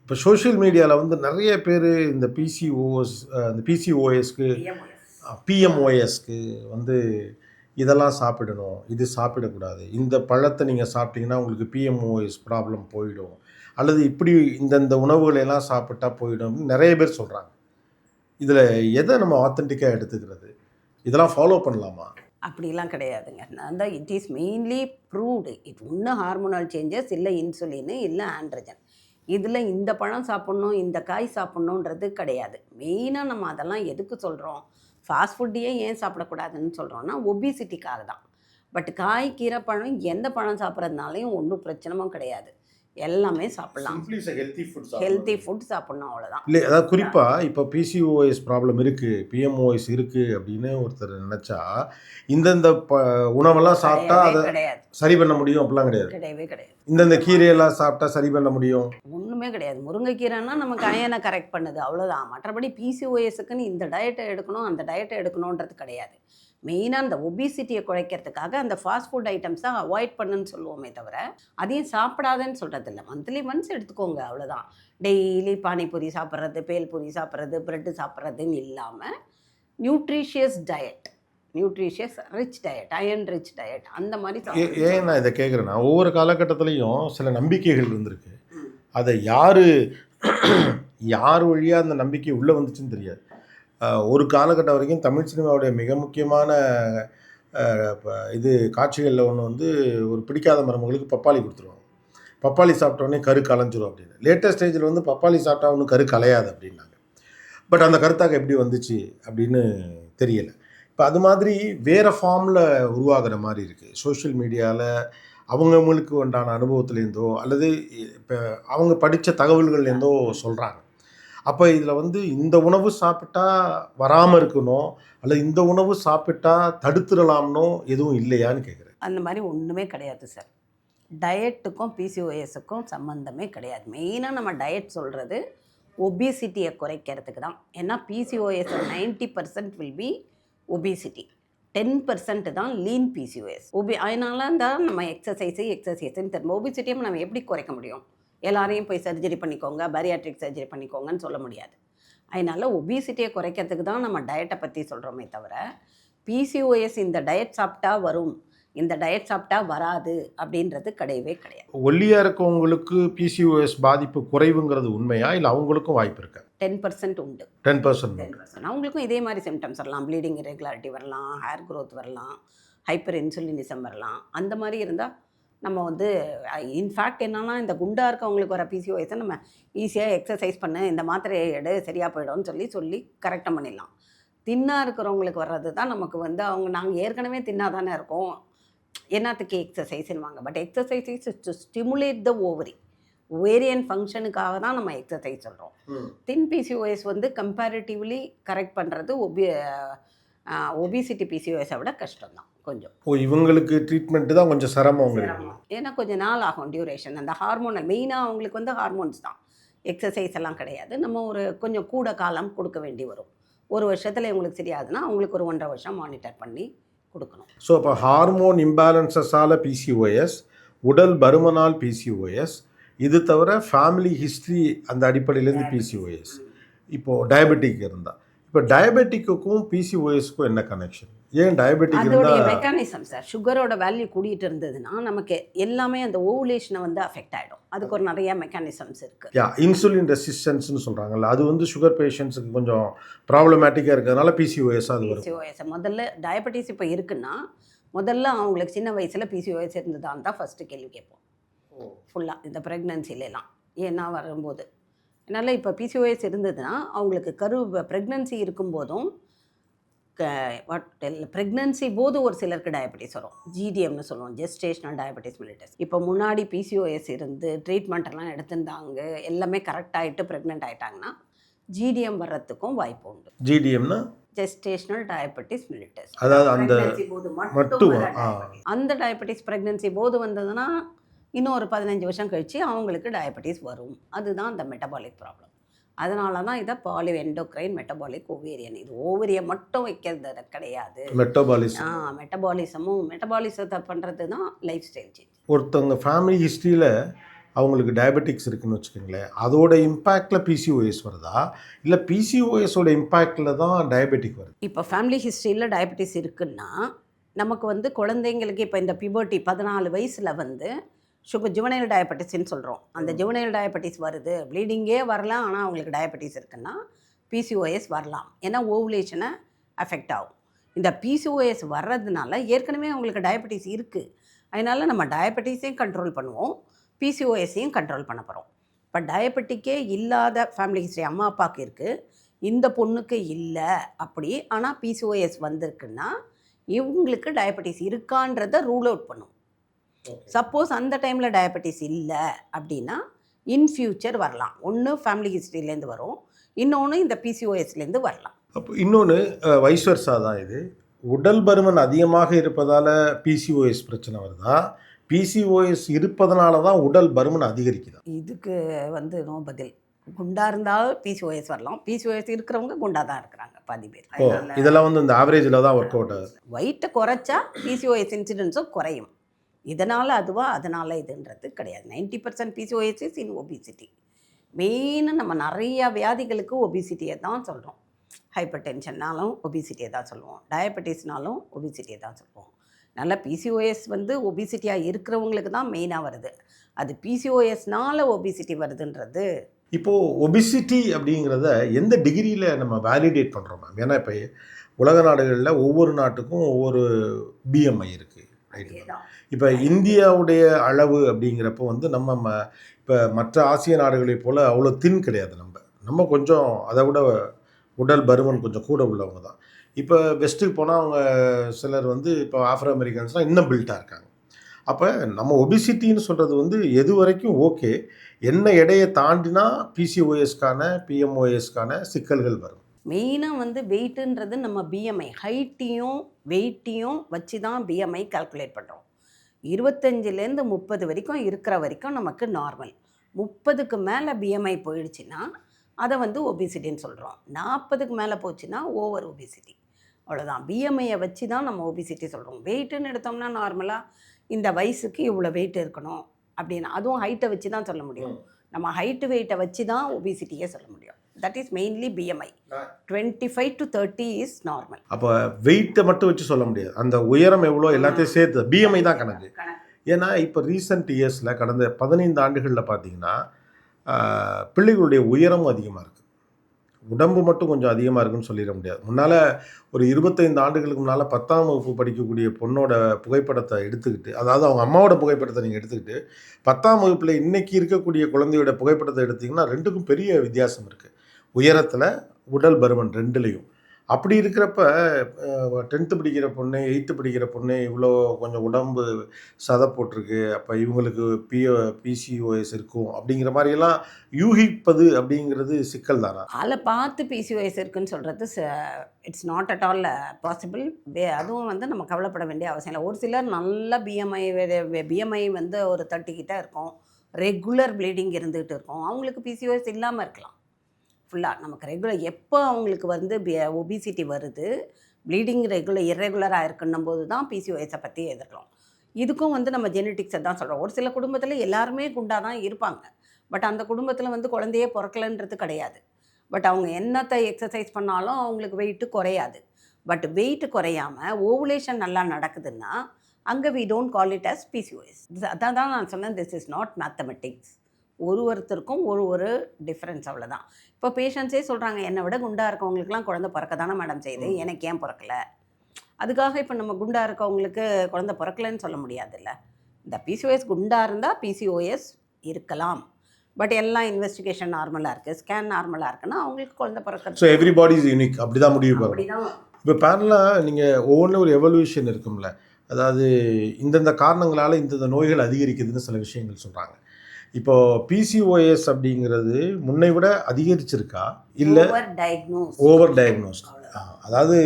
சோஷியல் மீடியாவில் நிறைய பேர் இந்த பிசிஓஎஸ்க்கு பிஎம்ஓஎஸ்க்கு இதெல்லாம் சாப்பிடணும், இது சாப்பிடக்கூடாது, இந்த பழத்தை நீங்கள் சாப்பிட்டீங்கன்னா உங்களுக்கு பிஎம்ஓஎஸ் ப்ராப்ளம் போயிடும், அல்லது இப்படி இந்தந்த உணவுகளெல்லாம் சாப்பிட்டா போயிடும் அப்படின்னு நிறைய பேர் சொல்கிறாங்க. இதில் எதை நம்ம ஆத்தென்டிக்காக எடுத்துக்கிறது? இதெல்லாம் ஃபாலோ பண்ணலாமா? அப்படிலாம் கிடையாதுங்க. It is mainly proved. இது ஒன்று ஹார்மோனல் சேஞ்சஸ், இல்லை இன்சுலின், இல்லை ஆண்ட்ரஜன். இதில் இந்த பழம் சாப்பிட்ணும், இந்த காய் சாப்பிட்ணுன்றது கிடையாது. மெயினாக நம்ம அதெல்லாம் எதுக்கு சொல்கிறோம், ஃபாஸ்ட் ஃபுட்டையே ஏன் சாப்பிடக்கூடாதுன்னு சொல்கிறோன்னா ஒபிசிட்டிக்காக தான். பட் காய், கீரை, பழம் எந்த பழம் சாப்பிட்றதுனாலையும் ஒன்றும் பிரச்சனையும் கிடையாது. எல்லாமே சாப்பிட்லாம். ஹெல்த்தி ஃபுட் சாப்பிட்ணும், அவ்வளோதான். இல்லை, அதாவது குறிப்பாக இப்போ பிசிஓஎஸ் ப்ராப்ளம் இருக்குது, பிஎம்ஓஎஸ் இருக்குது அப்படின்னு ஒருத்தர் நினச்சா இந்தந்த உணவெல்லாம் சாப்பிட்டா அதை சரி பண்ண முடியும் அப்படிலாம் கிடையாது. கிடையவே கிடையாது. இந்தந்த கீரையெல்லாம் சாப்பிட்டா சரி பண்ண முடியும் ஒன்றுமே கிடையாது. முருங்கைக்கீரைன்னா நமக்கு அயனை கரெக்ட் பண்ணுது, அவ்வளோதான். மற்றபடி பிசிஓஎஸ்க்குன்னு இந்த டயட்டை எடுக்கணும், அந்த டயட்டை எடுக்கணுன்றது கிடையாது. மெயினாக அந்த ஒபிசிட்டியை குறைக்கிறதுக்காக அந்த ஃபாஸ்ட் ஃபுட் ஐட்டம்ஸை அவாய்ட் பண்ணுன்னு சொல்லுவோமே தவிர அதையும் சாப்பிடாதன்னு சொல்கிறதில்ல. மந்த்லி ஒன்ஸ் எடுத்துக்கோங்க, அவ்வளோதான். டெய்லி பானிபூரி சாப்பிட்றது, பேல்பூரி சாப்பிட்றது, ப்ரெட்டு சாப்பிட்றதுன்னு இல்லாமல் nutritious diet, nutritious rich diet, iron rich diet, அந்த மாதிரி. ஏன் நான் இதை கேட்குறேன்னா, ஒவ்வொரு காலகட்டத்துலேயும் சில நம்பிக்கைகள் இருந்திருக்கு. அதை யார் வழியாக அந்த நம்பிக்கை உள்ளே வந்துச்சுன்னு தெரியாது. ஒரு காலகட்டம் வரைக்கும் தமிழ் சினிமாவுடைய மிக முக்கியமான இது காட்சிகளில் ஒன்று வந்து ஒரு பிடிக்காத மருமகளுக்கு பப்பாளி கொடுத்துருவாங்க. பப்பாளி சாப்பிட்டோடனே கரு கலைஞ்சிரும் அப்படின்னு. லேட்டஸ்ட் ஸ்டேஜில் வந்து பப்பாளி சாப்பிட்டா ஒன்றும் கரு கலையாது அப்படின்னாங்க. பட் அந்த கருத்தாக எப்படி வந்துச்சு அப்படின்னு தெரியலை. இப்போ அது மாதிரி வேறு ஃபார்மில் உருவாகிற மாதிரி இருக்குது. சோஷியல் மீடியாவில் அவங்களுக்கு உண்டான அனுபவத்துலேருந்தோ அல்லது இப்போ அவங்க படித்த தகவல்கள்லேருந்தோ சொல்கிறாங்க. அப்போ இதில் வந்து இந்த உணவு சாப்பிட்டா வராமல் இருக்கணும் அல்லது இந்த உணவு சாப்பிட்டா தடுத்துடலாம்னோ எதுவும் இல்லையான்னு கேட்குறேன். அந்த மாதிரி ஒன்றுமே கிடையாது சார். டயட்டுக்கும் பிசிஓஎஸுக்கும் சம்மந்தமே கிடையாது. மெயினாக நம்ம டயட் சொல்கிறது ஒபிசிட்டியை குறைக்கிறதுக்கு தான். ஏன்னா பிசிஓஎஸ் 90% வில் பி ஒபிசிட்டி, 10% தான் லீன் பிசிஓஎஸ். அதனால தான் நம்ம எக்ஸசைஸ்ன்னு திரும்ப ஒபிசிட்டியை நம்ம எப்படி குறைக்க முடியும்? எல்லாரையும் போய் சர்ஜரி பண்ணிக்கோங்க, பரியாட்ரிக் சர்ஜரி பண்ணிக்கோங்கன்னு சொல்ல முடியாது. அதனால் ஒபிசிட்டியை குறைக்கிறதுக்கு தான் நம்ம டயட்டை பற்றி சொல்கிறோமே தவிர பிசிஓஎஸ் இந்த டயட் சாப்பிட்டா வரும், இந்த டயட் சாப்பிட்டா வராது அப்படின்றது கிடையவே கிடையாது. ஒல்லியாக இருக்கவங்களுக்கு பிசிஓஎஸ் பாதிப்பு குறைவுங்கிறது உண்மையா இல்லை அவங்களுக்கும் வாய்ப்பு இருக்கா? 10% உண்டு. 10%. அவங்களுக்கும் இதே மாதிரி சிம்டம்ஸ் வரலாம். ப்ளீடிங் இரெகுலாரிட்டி வரலாம், ஹேர் க்ரோத் வரலாம், ஹைப்பர் இன்சுலினிசம் வரலாம். அந்த மாதிரி இருந்தால் நம்ம வந்து இன்ஃபேக்ட் என்னென்னா இந்த குண்டாக இருக்கவங்களுக்கு வர பிசிஓஎஸை நம்ம ஈஸியாக எக்ஸசைஸ் பண்ணு, இந்த மாத்திரையை எடு, சரியாக போயிடும்னு சொல்லி கரெக்டாக பண்ணிடலாம். தின்னாக இருக்கிறவங்களுக்கு வர்றது தான் நமக்கு வந்து நாங்கள் ஏற்கனவே தின்னாக தானே இருக்கோம், என்னத்துக்கு எக்ஸசைஸ்ன்னுவாங்க. But exercise is to stimulate the ovarian ஃபங்க்ஷனுக்காக தான் நம்ம எக்ஸசைஸ் சொல்கிறோம். தின் பிசிஓஎஸ் வந்து கம்பேரிட்டிவ்லி கரெக்ட் பண்ணுறது ஒபிசிட்டி பிசிஓஎஸை விட கஷ்டம்தான் கொஞ்சம். இவங்களுக்கு ட்ரீட்மெண்ட்டு தான் கொஞ்சம் சிரமம். ஏன்னா கொஞ்சம் நாள் ஆகும் டியூரேஷன். அந்த ஹார்மோனல் மெயினாக அவங்களுக்கு வந்து ஹார்மோன்ஸ் தான், எக்ஸசைஸ் எல்லாம் கிடையாது. நம்ம ஒரு கொஞ்சம் கூட காலம் கொடுக்க வேண்டி வரும். ஒரு வருஷத்தில் இவங்களுக்கு சரியாதுன்னா அவங்களுக்கு ஒரு 1.5 வருஷம் மானிட்டர் பண்ணி கொடுக்கணும். ஸோ இப்போ ஹார்மோன் இம்பேலன்சஸால் பிசிஓஎஸ், உடல் பருமனால் பிசிஓஎஸ், இது தவிர ஃபேமிலி ஹிஸ்ட்ரி அந்த அடிப்படையிலேருந்து பிசிஓஎஸ், இப்போது டயபெட்டிக் இருந்தால், இப்போ டயபெட்டிக்குக்கும் பிசிஓஎஸ்க்கும் என்ன கனெக்ஷன்? ஏன் டயபெட்டிக் அதோடைய மெக்கானிசம் சார், சுகரோட வேல்யூ கூடிட்டு இருந்ததுன்னா நமக்கு எல்லாமே அந்த ஓவுலேஷனை வந்து அஃபெக்ட் ஆகிடும். அதுக்கு ஒரு நிறைய மெக்கானிசம்ஸ் இருக்குது. இன்சுலின் ரெசிஸ்டன்ஸ்னு சொல்கிறாங்கல்ல, அது வந்து சுகர் பேஷண்ட்ஸுக்கு கொஞ்சம் ப்ராப்ளமேட்டிக்காக இருக்கிறதுனால பிசிஓஎஸ் அது வரும். பிசிஓஎஸ் முதல்ல டயபெட்டிஸ் இப்போ இருக்குன்னா முதல்ல அவங்களுக்கு சின்ன வயசில் பிசிஓஎஸ் இருந்ததான் தான் ஃபஸ்ட்டு கேள்வி கேட்போம் ஃபுல்லாக இந்த ப்ரெக்னன்சிலலாம். ஏன்னா வரும்போது அதனால் இப்போ பிசிஓஎஸ் இருந்ததுன்னா அவங்களுக்கு ப்ரெக்னன்சி இருக்கும்போதும் ப்ரெக்னன்சி போது ஒரு சிலருக்கு டயபெட்டிஸ் வரும். ஜிடிஎம்னு சொல்லுவோம், ஜெஸ்டேஷனல் டயபெட்டிஸ் மிலிட்டஸ். இப்போ முன்னாடி பிசிஓஎஸ் இருந்து ட்ரீட்மெண்ட்டெல்லாம் எடுத்துருந்தாங்க, எல்லாமே கரெக்டாகிட்டு ப்ரெக்னென்ட் ஆகிட்டாங்கன்னா ஜிடிஎம் வர்றதுக்கும் வாய்ப்பு உண்டு. ஜிடிஎம்னா ஜெஸ்டேஷனல் டயபெட்டிஸ் மிலிட்டஸ், அதாவது அந்த அந்த டயபெட்டிஸ் ப்ரெக்னன்சி போது வந்ததுன்னா இன்னும் ஒரு 15 வருஷம் கழித்து அவங்களுக்கு டயபெட்டிஸ் வரும். அதுதான் அந்த மெட்டபாலிக் ப்ராப்ளம். அதனால தான் இதை பாலிஎண்டோக்ரைன் மெட்டபாலிக் ஓவேரியன். இது ஓவரியை மட்டும் வைக்கிறது கிடையாது, மெட்டபாலிசத்தை பண்ணுறது தான் லைஃப் ஸ்டைல் சேஞ்ச். ஒருத்தவங்க ஃபேமிலி ஹிஸ்ட்ரியில் அவங்களுக்கு டயபெட்டிக்ஸ் இருக்குதுன்னு வச்சுக்கோங்களேன், அதோட இம்பேக்டில் பிசிஓஎஸ் வருதா இல்லை பிசிஓஎஸோட இம்பேக்டில் தான் டயபெட்டிக் வருது? இப்போ ஃபேமிலி ஹிஸ்ட்ரியில் டயபெட்டிஸ் இருக்குன்னா நமக்கு வந்து குழந்தைங்களுக்கு இப்போ இந்த பியூபர்ட்டி 14 வயசில் வந்து ஜுவனைல் டயபெட்டிஸ்ன்னு சொல்கிறோம். அந்த ஜுவனைல் டயபெட்டிஸ் வருது, ப்ளீடிங்கே வரலாம், ஆனால் அவங்களுக்கு டயபெட்டிஸ் இருக்குன்னா பிசிஓஎஸ் வரலாம். ஏன்னா ஓவுலேஷனை அஃபெக்ட் ஆகும். இந்த பிசிஓஎஸ் வர்றதுனால ஏற்கனவே அவங்களுக்கு டயபெட்டிஸ் இருக்குது, அதனால் நம்ம டயபெட்டிஸையும் கண்ட்ரோல் பண்ணுவோம், பிசிஓஎஸையும் கண்ட்ரோல் பண்ண போகிறோம். இப்போ டயபெட்டிக்கே இல்லாத ஃபேமிலி ஹிஸ்ட்ரி அம்மா அப்பாவுக்கு இருக்குது, இந்த பொண்ணுக்கு இல்லை அப்படி, ஆனால் பிசிஓஎஸ் வந்திருக்குன்னா இவங்களுக்கு டயபெட்டிஸ் இருக்கான்றதை ரூல் அவுட் பண்ணும். சப்போஸ் அந்த டைமில் டயபெட்டிஸ் இல்லை அப்படின்னா இன் ஃபியூச்சர் வரலாம். ஒன்று ஃபேமிலி ஹிஸ்ட்ரியிலேருந்து வரும், இன்னொன்று இந்த பிசிஓஎஸ்லேருந்து வரலாம். அப்போ இன்னொன்று வைஸ் வெர்சா தான். இது உடல் பருமன் அதிகமாக இருப்பதால் பிசிஓஎஸ் பிரச்சனை வருதா, பிசிஓஎஸ் இருப்பதனால தான் உடல் பருமன் அதிகரிக்குதா? இதுக்கு வந்து நோ பதில். குண்டாக இருந்தாலும் பிசிஓஎஸ் வரலாம், பிசிஓஎஸ் இருக்கிறவங்க குண்டாக தான் இருக்கிறாங்க பாதி பேர். இதெல்லாம் வந்து இந்த ஆவரேஜில் தான் ஒர்க் அவுட் ஆகுது. வெயிட்டை குறைச்சா பிசிஓஎஸ் இன்சிடென்ஸும் குறையும். இதனால் அதனால் இதுன்றது கிடையாது. 90% பிசிஓஎஸ் இஸ் இன் ஒபிசிட்டி. மெயினாக நம்ம நிறையா வியாதிகளுக்கு ஒபிசிட்டியை தான் சொல்கிறோம். ஹைப்பர் டென்ஷன்னாலும் ஒபிசிட்டியை தான் சொல்லுவோம், டயபெட்டிஸ்னாலும் ஒபிசிட்டியை தான் சொல்லுவோம். அதனால் பிசிஓஎஸ் வந்து ஒபிசிட்டியாக இருக்கிறவங்களுக்கு தான் மெயினாக வருது. அது பிசிஓஎஸ்னால் ஒபிசிட்டி வருதுன்றது இப்போது ஒபிசிட்டி அப்படிங்கிறத எந்த டிகிரியில் நம்ம வேலிடேட் பண்ணுறோம் மேம்? ஏன்னா இப்போ உலக நாடுகளில் ஒவ்வொரு நாட்டுக்கும் ஒவ்வொரு பிஎம்ஐ இருக்குது, ரைட்டு? இப்போ இந்தியாவுடைய அளவு அப்படிங்கிறப்போ வந்து நம்ம இப்போ மற்ற ஆசிய நாடுகளைப் போல் அவ்வளோ தின் கிடையாது. நம்ம கொஞ்சம் அதை விட உடல் பருமன் கொஞ்சம் கூட உள்ளவங்க தான். இப்போ வெஸ்ட்டுக்கு போனால் அவங்க சிலர் வந்து இப்போ ஆஃப்ரோ அமெரிக்கன்ஸ்லாம் இன்னும் பில்ட்டாக இருக்காங்க. அப்போ நம்ம ஒபிசிட்டின்னு சொல்கிறது வந்து எது வரைக்கும் ஓகே, என்ன எடையை தாண்டினா பிசிஓஎஸ்க்கான பிஎம்ஓஎஸ்க்கான சிக்கல்கள் வரும்? மெயினாக வந்து வெயிட்டுன்றது நம்ம பிஎம்ஐ ஹைட்டையும் வெயிட்டையும் வச்சு தான் பிஎம்ஐ கால்குலேட் பண்ணுறோம். 25லேருந்து 30 வரைக்கும் இருக்கிற வரைக்கும் நமக்கு நார்மல். 30க்கு மேலே பிஎம்ஐ போயிடுச்சுன்னா அதை வந்து ஒபிசிட்டின்னு சொல்கிறோம். 40க்கு மேலே போச்சுன்னா ஓவர் ஒபிசிட்டி. அவ்வளோதான். பிஎம்ஐயை வச்சு தான் நம்ம ஒபிசிட்டி சொல்கிறோம். வெயிட்டுன்னு எடுத்தோம்னா நார்மலாக இந்த வயசுக்கு இவ்வளோ வெயிட் இருக்கணும் அப்படின்னு, அதுவும் ஹைட்டை வச்சு தான் சொல்ல முடியும். நம்ம ஹைட்டு வெயிட்டை வச்சு தான் ஒபிசிட்டியே சொல்ல முடியும். That is mainly BMI. 25 to 30 is normal. அப்போ வெயிட்டை மட்டும் வச்சு சொல்ல முடியாது, அந்த உயரம் எவ்வளோ எல்லாத்தையும் சேர்த்து பிஎம்ஐ தான் கணக்கு. ஏன்னா இப்போ ரீசெண்ட் இயர்ஸில் கடந்த 15 ஆண்டுகளில் பார்த்தீங்கன்னா பிள்ளைகளுடைய உயரமும் அதிகமாக இருக்குது. உடம்பு மட்டும் கொஞ்சம் அதிகமாக இருக்குன்னு சொல்லிட முடியாது. முன்னால் ஒரு 25 ஆண்டுகளுக்கு முன்னால் 10ஆம் வகுப்பு படிக்கக்கூடிய பொண்ணோட புகைப்படத்தை எடுத்துக்கிட்டு, அதாவது அவங்க அம்மாவோட புகைப்படத்தை நீங்கள் எடுத்துக்கிட்டு 10ஆம் வகுப்பில் இன்றைக்கி இருக்கக்கூடிய குழந்தையோட புகைப்படத்தை எடுத்திங்கன்னா ரெண்டுக்கும் பெரிய வித்தியாசம் இருக்குது. உயரத்தில், உடல் பருமன் ரெண்டுலேயும். அப்படி இருக்கிறப்ப 10th படிக்கிற பொண்ணு 8th படிக்கிற பொண்ணு இவ்வளோ கொஞ்சம் உடம்பு சதை போட்டிருக்கு, அப்போ இவங்களுக்கு பிசிஓஎஸ் இருக்கும் அப்படிங்கிற மாதிரியெல்லாம் யூகிப்பது அப்படிங்கிறது சிக்கல் தானா? அதில் பார்த்து பிசிஓஎஸ் இருக்குன்னு சொல்கிறது it's not at all possible. அதுவும் வந்து நம்ம கவலைப்பட வேண்டிய அவசியம் இல்லை. ஒரு சிலர் நல்ல பிஎம்ஐ வந்து ஒரு 30 கிட்ட இருக்கும், ரெகுலர் ப்ளீடிங் இருந்துகிட்டு இருக்கும், அவங்களுக்கு பிசிஓஎஸ் இல்லாமல் இருக்கலாம். ஃபுல்லாக நமக்கு ரெகுலர் எப்போ அவங்களுக்கு வந்து ஒபிசிட்டி வருது, ப்ளீடிங் இர்ரெகுலராக இருக்குன்னும் போது தான் பிசிஓஎஸை பற்றி எதிர்க்கலாம். இதுக்கும் வந்து நம்ம ஜெனட்டிக்ஸை தான் சொல்கிறோம். ஒரு சில குடும்பத்தில் எல்லாருமே குண்டாக தான் இருப்பாங்க, பட் அந்த குடும்பத்தில் வந்து குழந்தையே பிறக்கலைன்றது கிடையாது. பட் அவங்க என்னத்தை எக்ஸசைஸ் பண்ணாலும் அவங்களுக்கு வெயிட்டு குறையாது. பட் வெயிட்டு குறையாமல் ஓவுலேஷன் நல்லா நடக்குதுன்னா அங்கே we don't call it as PCOS. அதான் நான் சொன்னேன், திஸ் இஸ் நாட் மேத்தமெட்டிக்ஸ். ஒருத்தருக்கும் ஒரு டிஃப்ரென்ஸ், அவ்வளோதான். இப்போ பேஷண்ட்ஸே சொல்கிறாங்க, என்னை விட குண்டாக இருக்கவங்களுக்குலாம் குழந்தை பிறக்க தானே மேடம் செய்யுது, எனக்கு ஏன் பிறக்கலை? அதுக்காக இப்போ நம்ம குண்டாக இருக்கவங்களுக்கு குழந்தை பிறக்கலைன்னு சொல்ல முடியாதுல்ல. இந்த பிசிஓஎஸ் குண்டாக இருந்தால் பிசிஓஎஸ் இருக்கலாம், பட் எல்லாம் இன்வெஸ்டிகேஷன் நார்மலாக இருக்குது, ஸ்கேன் நார்மலாக இருக்குன்னா அவங்களுக்கு குழந்தை பிறக்கிறது. ஸோ எவ்ரிபாடி இஸ் யூனிக், அப்படி தான் முடிவு பண்ணும். அப்படிதான். இப்போ பேரலாக நீங்கள் ஒவ்வொன்றும் ஒரு எவல்யூஷன் இருக்கும்ல, அதாவது இந்தந்த காரணங்களால் இந்தந்த நோய்கள் அதிகரிக்குதுன்னு சில விஷயங்கள் சொல்கிறாங்க. இப்போது பிசிஓஎஸ் அப்படிங்கிறது முன்னை விட அதிகரிச்சிருக்கா இல்லை ஓவர் டயக்னோஸ்ட்? அதாவது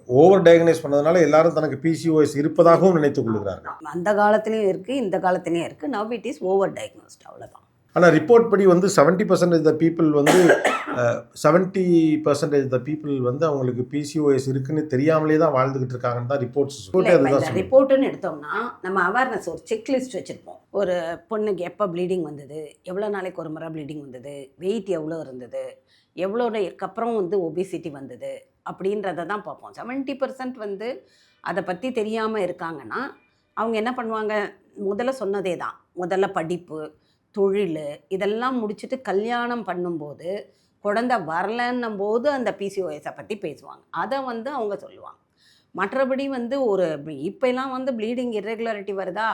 ஓவர் டயக்னைஸ் பண்ணதுனால எல்லாரும் தனக்கு பிசிஓஎஸ் இருப்பதாகவும் நினைத்துக் கொள்கிறார்கள். அந்த காலத்துலேயும் இருக்குது, இந்த காலத்துலேயும் இருக்குது. Now it is over diagnosed, அவ்வளோதான். ஆனால் ரிப்போர்ட் படி வந்து 70% த பீப்புள் வந்து 70% த பீப்புள் வந்து அவங்களுக்கு பிசிஓஎஸ் இருக்குன்னு தெரியாமலே தான் வாழ்ந்துக்கிட்டு இருக்காங்கன்னு தான் ரிப்போர்ட்ஸ். ரிப்போர்ட்டுன்னு எடுத்தோம்னா நம்ம அவேர்னஸ் ஒரு செக்லிஸ்ட் வச்சுருப்போம். ஒரு பொண்ணுக்கு எப்போ ப்ளீடிங் வந்தது, எவ்வளோ நாளைக்கு ஒரு முறை ப்ளீடிங் வந்தது, வெயிட் எவ்வளோ இருந்தது, எவ்வளோக்கு வந்து ஒபிசிட்டி வந்தது அப்படின்றத தான் பார்ப்போம். 70% வந்து அதை பற்றி தெரியாமல் இருக்காங்கன்னா அவங்க என்ன பண்ணுவாங்க, முதல்ல சொன்னதே தான், முதல்ல படிப்பு, தொழில் இதெல்லாம் முடிச்சுட்டு கல்யாணம் பண்ணும்போது குழந்தை வரலன்னும் போது அந்த பிசிஓஎஸை பற்றி பேசுவாங்க. அதை வந்து அவங்க சொல்லுவாங்க. மற்றபடி வந்து ஒரு இப்போலாம் வந்து ப்ளீடிங் இர்ரெகுலாரிட்டி வருதா,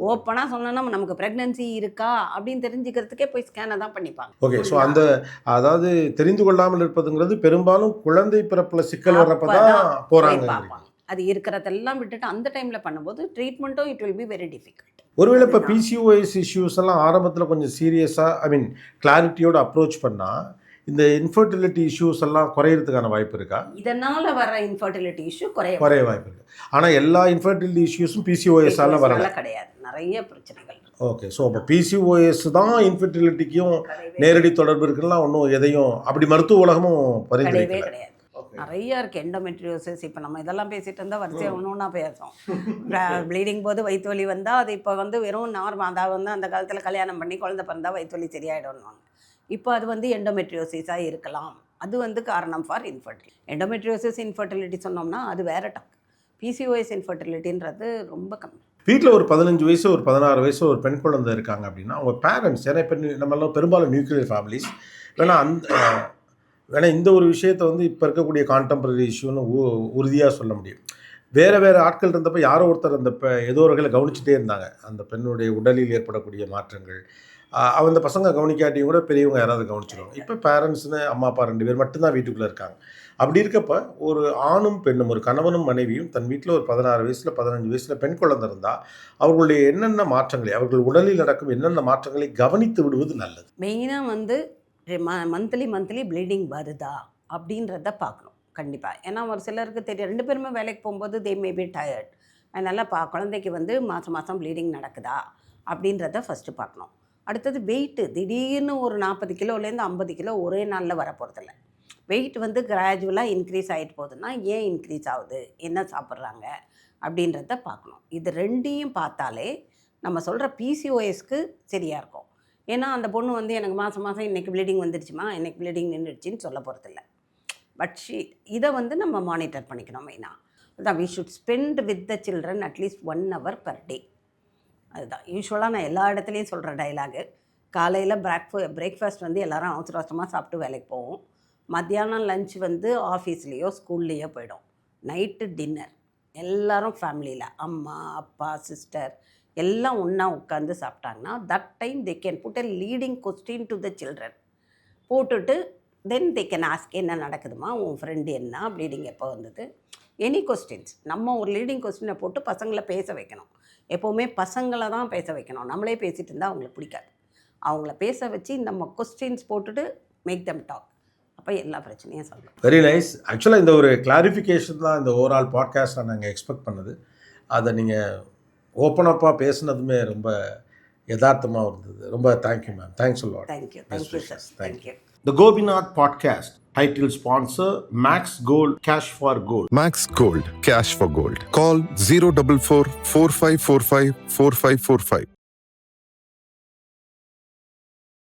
ஓப்பனாக சொன்னோன்னா நமக்கு ப்ரெக்னன்சி இருக்கா அப்படின்னு தெரிஞ்சுக்கிறதுக்கே போய் ஸ்கேனை தான் பண்ணிப்பாங்க. ஓகே, ஸோ அந்த அதாவது தெரிந்து கொள்ளாமல் இருப்பதுங்கிறது பெரும்பாலும் குழந்தை பிறப்பில் சிக்கல் வர்றப்ப தான் போகிறாங்க. அது இருக்கிறதெல்லாம் விட்டுட்டு அந்த டைமில் பண்ணும்போது ட்ரீட்மெண்ட்டும் it will be very difficult. ஒருவேளை இப்போ பிசிஓஎஸ் இஷ்யூஸ் எல்லாம் ஆரம்பத்தில் கொஞ்சம் சீரியஸாக கிளாரிட்டியோடு அப்ரோச் பண்ணால் இந்த இன்ஃபர்டிலிட்டி இஷ்யூஸ் எல்லாம் குறையிறதுக்கான வாய்ப்பு இருக்கா? இதனால் வர இன்ஃபர்டிலிட்டி இஷ்யூ குறைய வாய்ப்பு இருக்குது. ஆனால் எல்லா இன்ஃபர்டிலிட்டி இஷ்யூஸும் பிசிஓஎஸ்ஸால் வரல கிடையாது, நிறைய பிரச்சனைகள். ஓகே, ஸோ அப்போ பிசிஓஎஸ் தான் இன்ஃபர்டிலிட்டிக்கும் நேரடி தொடர்பு இருக்குன்னா ஒன்றும் எதையும் அப்படி மருத்துவ உலகமும் பரிந்துரைக்கவே கிடையாது. நிறைய இருக்குது. எண்டோமெட்ரியோசிஸ், இப்போ நம்ம இதெல்லாம் பேசிகிட்டு இருந்தால் வரிசையாக ஒன்றா பேசுவோம். ப்ளீடிங் போது வயிற்று வலி வந்தால் அது இப்போ வந்து வெறும் நார்மல், அதாவது வந்து அந்த காலத்தில் கல்யாணம் பண்ணி குழந்தை பிறந்தால் வயிற்று வலி சரியாயிடும்வாங்க. இப்போ அது வந்து எண்டோமெட்ரியோசிஸாக இருக்கலாம். அது வந்து காரணம் ஃபார் இன்ஃபர்டிலிட்டி. எண்டோமெட்ரியோசிஸ் இன்ஃபர்டிலிட்டி சொன்னோம்னா அது வேறு டாக். பிசிஓஎஸ் இன்ஃபர்டிலிட்டின்றது ரொம்ப கம்மி. வீட்டில் ஒரு 15 வயசு ஒரு 16 வயசு ஒரு பெண் குழந்தை இருக்காங்க அப்படின்னா அவங்க பேரண்ட்ஸ், ஏன்னா இப்போ நம்மளாம் பெரும்பாலும் நியூக்ளியர் ஃபேமிலிஸ், வேணா இந்த ஒரு விஷயத்தை வந்து இப்போ இருக்கக்கூடிய கான்டெம்பரரி இஷ்யூன்னு உறுதியாக சொல்ல முடியும். வேறு ஆட்கள் இருந்தப்போ யாரோ ஒருத்தர் அந்த ஏதோ ஒரு வகையில் கவனிச்சுட்டே இருந்தாங்க அந்த பெண்ணுடைய உடலில் ஏற்படக்கூடிய மாற்றங்கள். அந்த பசங்க கவனிக்காட்டியும் கூட பெரியவங்க யாராவது கவனிச்சிடுவாங்க. இப்போ பேரண்ட்ஸ்னு அம்மா அப்பா 2 பேர் மட்டும்தான் வீட்டுக்குள்ளே இருக்காங்க. அப்படி இருக்கப்ப ஒரு ஆணும் பெண்ணும், ஒரு கணவனும் மனைவியும் தன் வீட்டில் ஒரு 16 வயசில் 15 வயசில் பெண் குழந்தை இருந்தால் அவர்களுடைய என்னென்ன மாற்றங்களை, அவர்கள் உடலில் நடக்கும் என்னென்ன மாற்றங்களை கவனித்து விடுவது நல்லது. மெயினாக வந்து மந்த்லி ப்ளீடிங் வருதா அப்படின்றத பார்க்கணும் கண்டிப்பாக. ஏன்னா ஒரு சிலருக்கு தெரியும், 2 பேருமே வேலைக்கு போகும்போது தே மே பி டயர்ட். அதனால் குழந்தைக்கு வந்து மாதம் ப்ளீடிங் நடக்குதா அப்படின்றத ஃபஸ்ட்டு பார்க்கணும். அடுத்தது வெயிட்டு, திடீர்னு ஒரு 40 கிலோலேருந்து 50 கிலோ ஒரே நாளில் வர போகிறதில்ல. வெயிட் வந்து கிராஜுவலாக இன்க்ரீஸ் ஆகிட்டு போகுதுன்னா ஏன் இன்க்ரீஸ் ஆகுது, என்ன சாப்பிட்றாங்க அப்படின்றத பார்க்கணும். இது 2ஐயும் பார்த்தாலே நம்ம சொல்கிற பிசிஓஎஸ்க்கு சரியாக இருக்கும். ஏன்னா அந்த பொண்ணு வந்து எனக்கு மாதம் இன்றைக்கி ப்ளீடிங் வந்துடுச்சுமா, இன்றைக்கி ப்ளீடிங் நின்றுடுச்சின்னு சொல்ல போகிறதில்ல. பட் இதை வந்து நம்ம மானிட்டர் பண்ணிக்கணும் மெயினாக. அதுதான் we should spend with the children at least 1 hour per day. அதுதான் யூஸ்வலாக நான் எல்லா இடத்துலையும் சொல்கிற டைலாகு. காலையில் பிரேக்ஃபாஸ்ட் வந்து எல்லோரும் அவசரமாக சாப்பிட்டு வேலைக்கு போவோம். மத்தியானம் லஞ்ச் வந்து ஆஃபீஸ்லேயோ ஸ்கூல்லேயோ போயிடும். நைட்டு டின்னர் எல்லோரும் ஃபேமிலியில் அம்மா அப்பா சிஸ்டர் எல்லாம் ஒன்றா உட்காந்து சாப்பிட்டாங்கன்னா that time they can put a leading question to the children. போட்டுட்டு தென் தே கேன் ஆஸ்க், என்ன நடக்குதுமா, உன் ஃப்ரெண்டு என்ன, ப்ளீடிங் எப்போ வந்தது, எனி கொஸ்டின்ஸ். நம்ம ஒரு லீடிங் கொஸ்டினை போட்டு பசங்களை பேச வைக்கணும். எப்போவுமே பசங்களை தான் பேச வைக்கணும். நம்மளே பேசிகிட்டு இருந்தால் அவங்களுக்கு பிடிக்காது. அவங்கள பேச வச்சு நம்ம கொஸ்டின்ஸ் போட்டுட்டு மேக் தம் டாக். அப்போ எல்லா பிரச்சனையும் சொல்லலாம். Very nice. ஆக்சுவலாக இந்த ஒரு கிளாரிஃபிகேஷன் தான் இந்த ஓவரால் பாட்காஸ்ட்டில் நாங்கள் எக்ஸ்பெக்ட் பண்ணது. அதை நீங்கள் ஓப்பன் அப்பாக பேசுனதுமே ரொம்ப யதார்த்தமாக இருந்தது. ரொம்ப thank you ma'am. Thanks a lot. Thank you sir. Thank you. The Gopinath Podcast. Title sponsor Max Gold Cash for Gold. Max Gold, cash for gold. Call 044 4545 4545.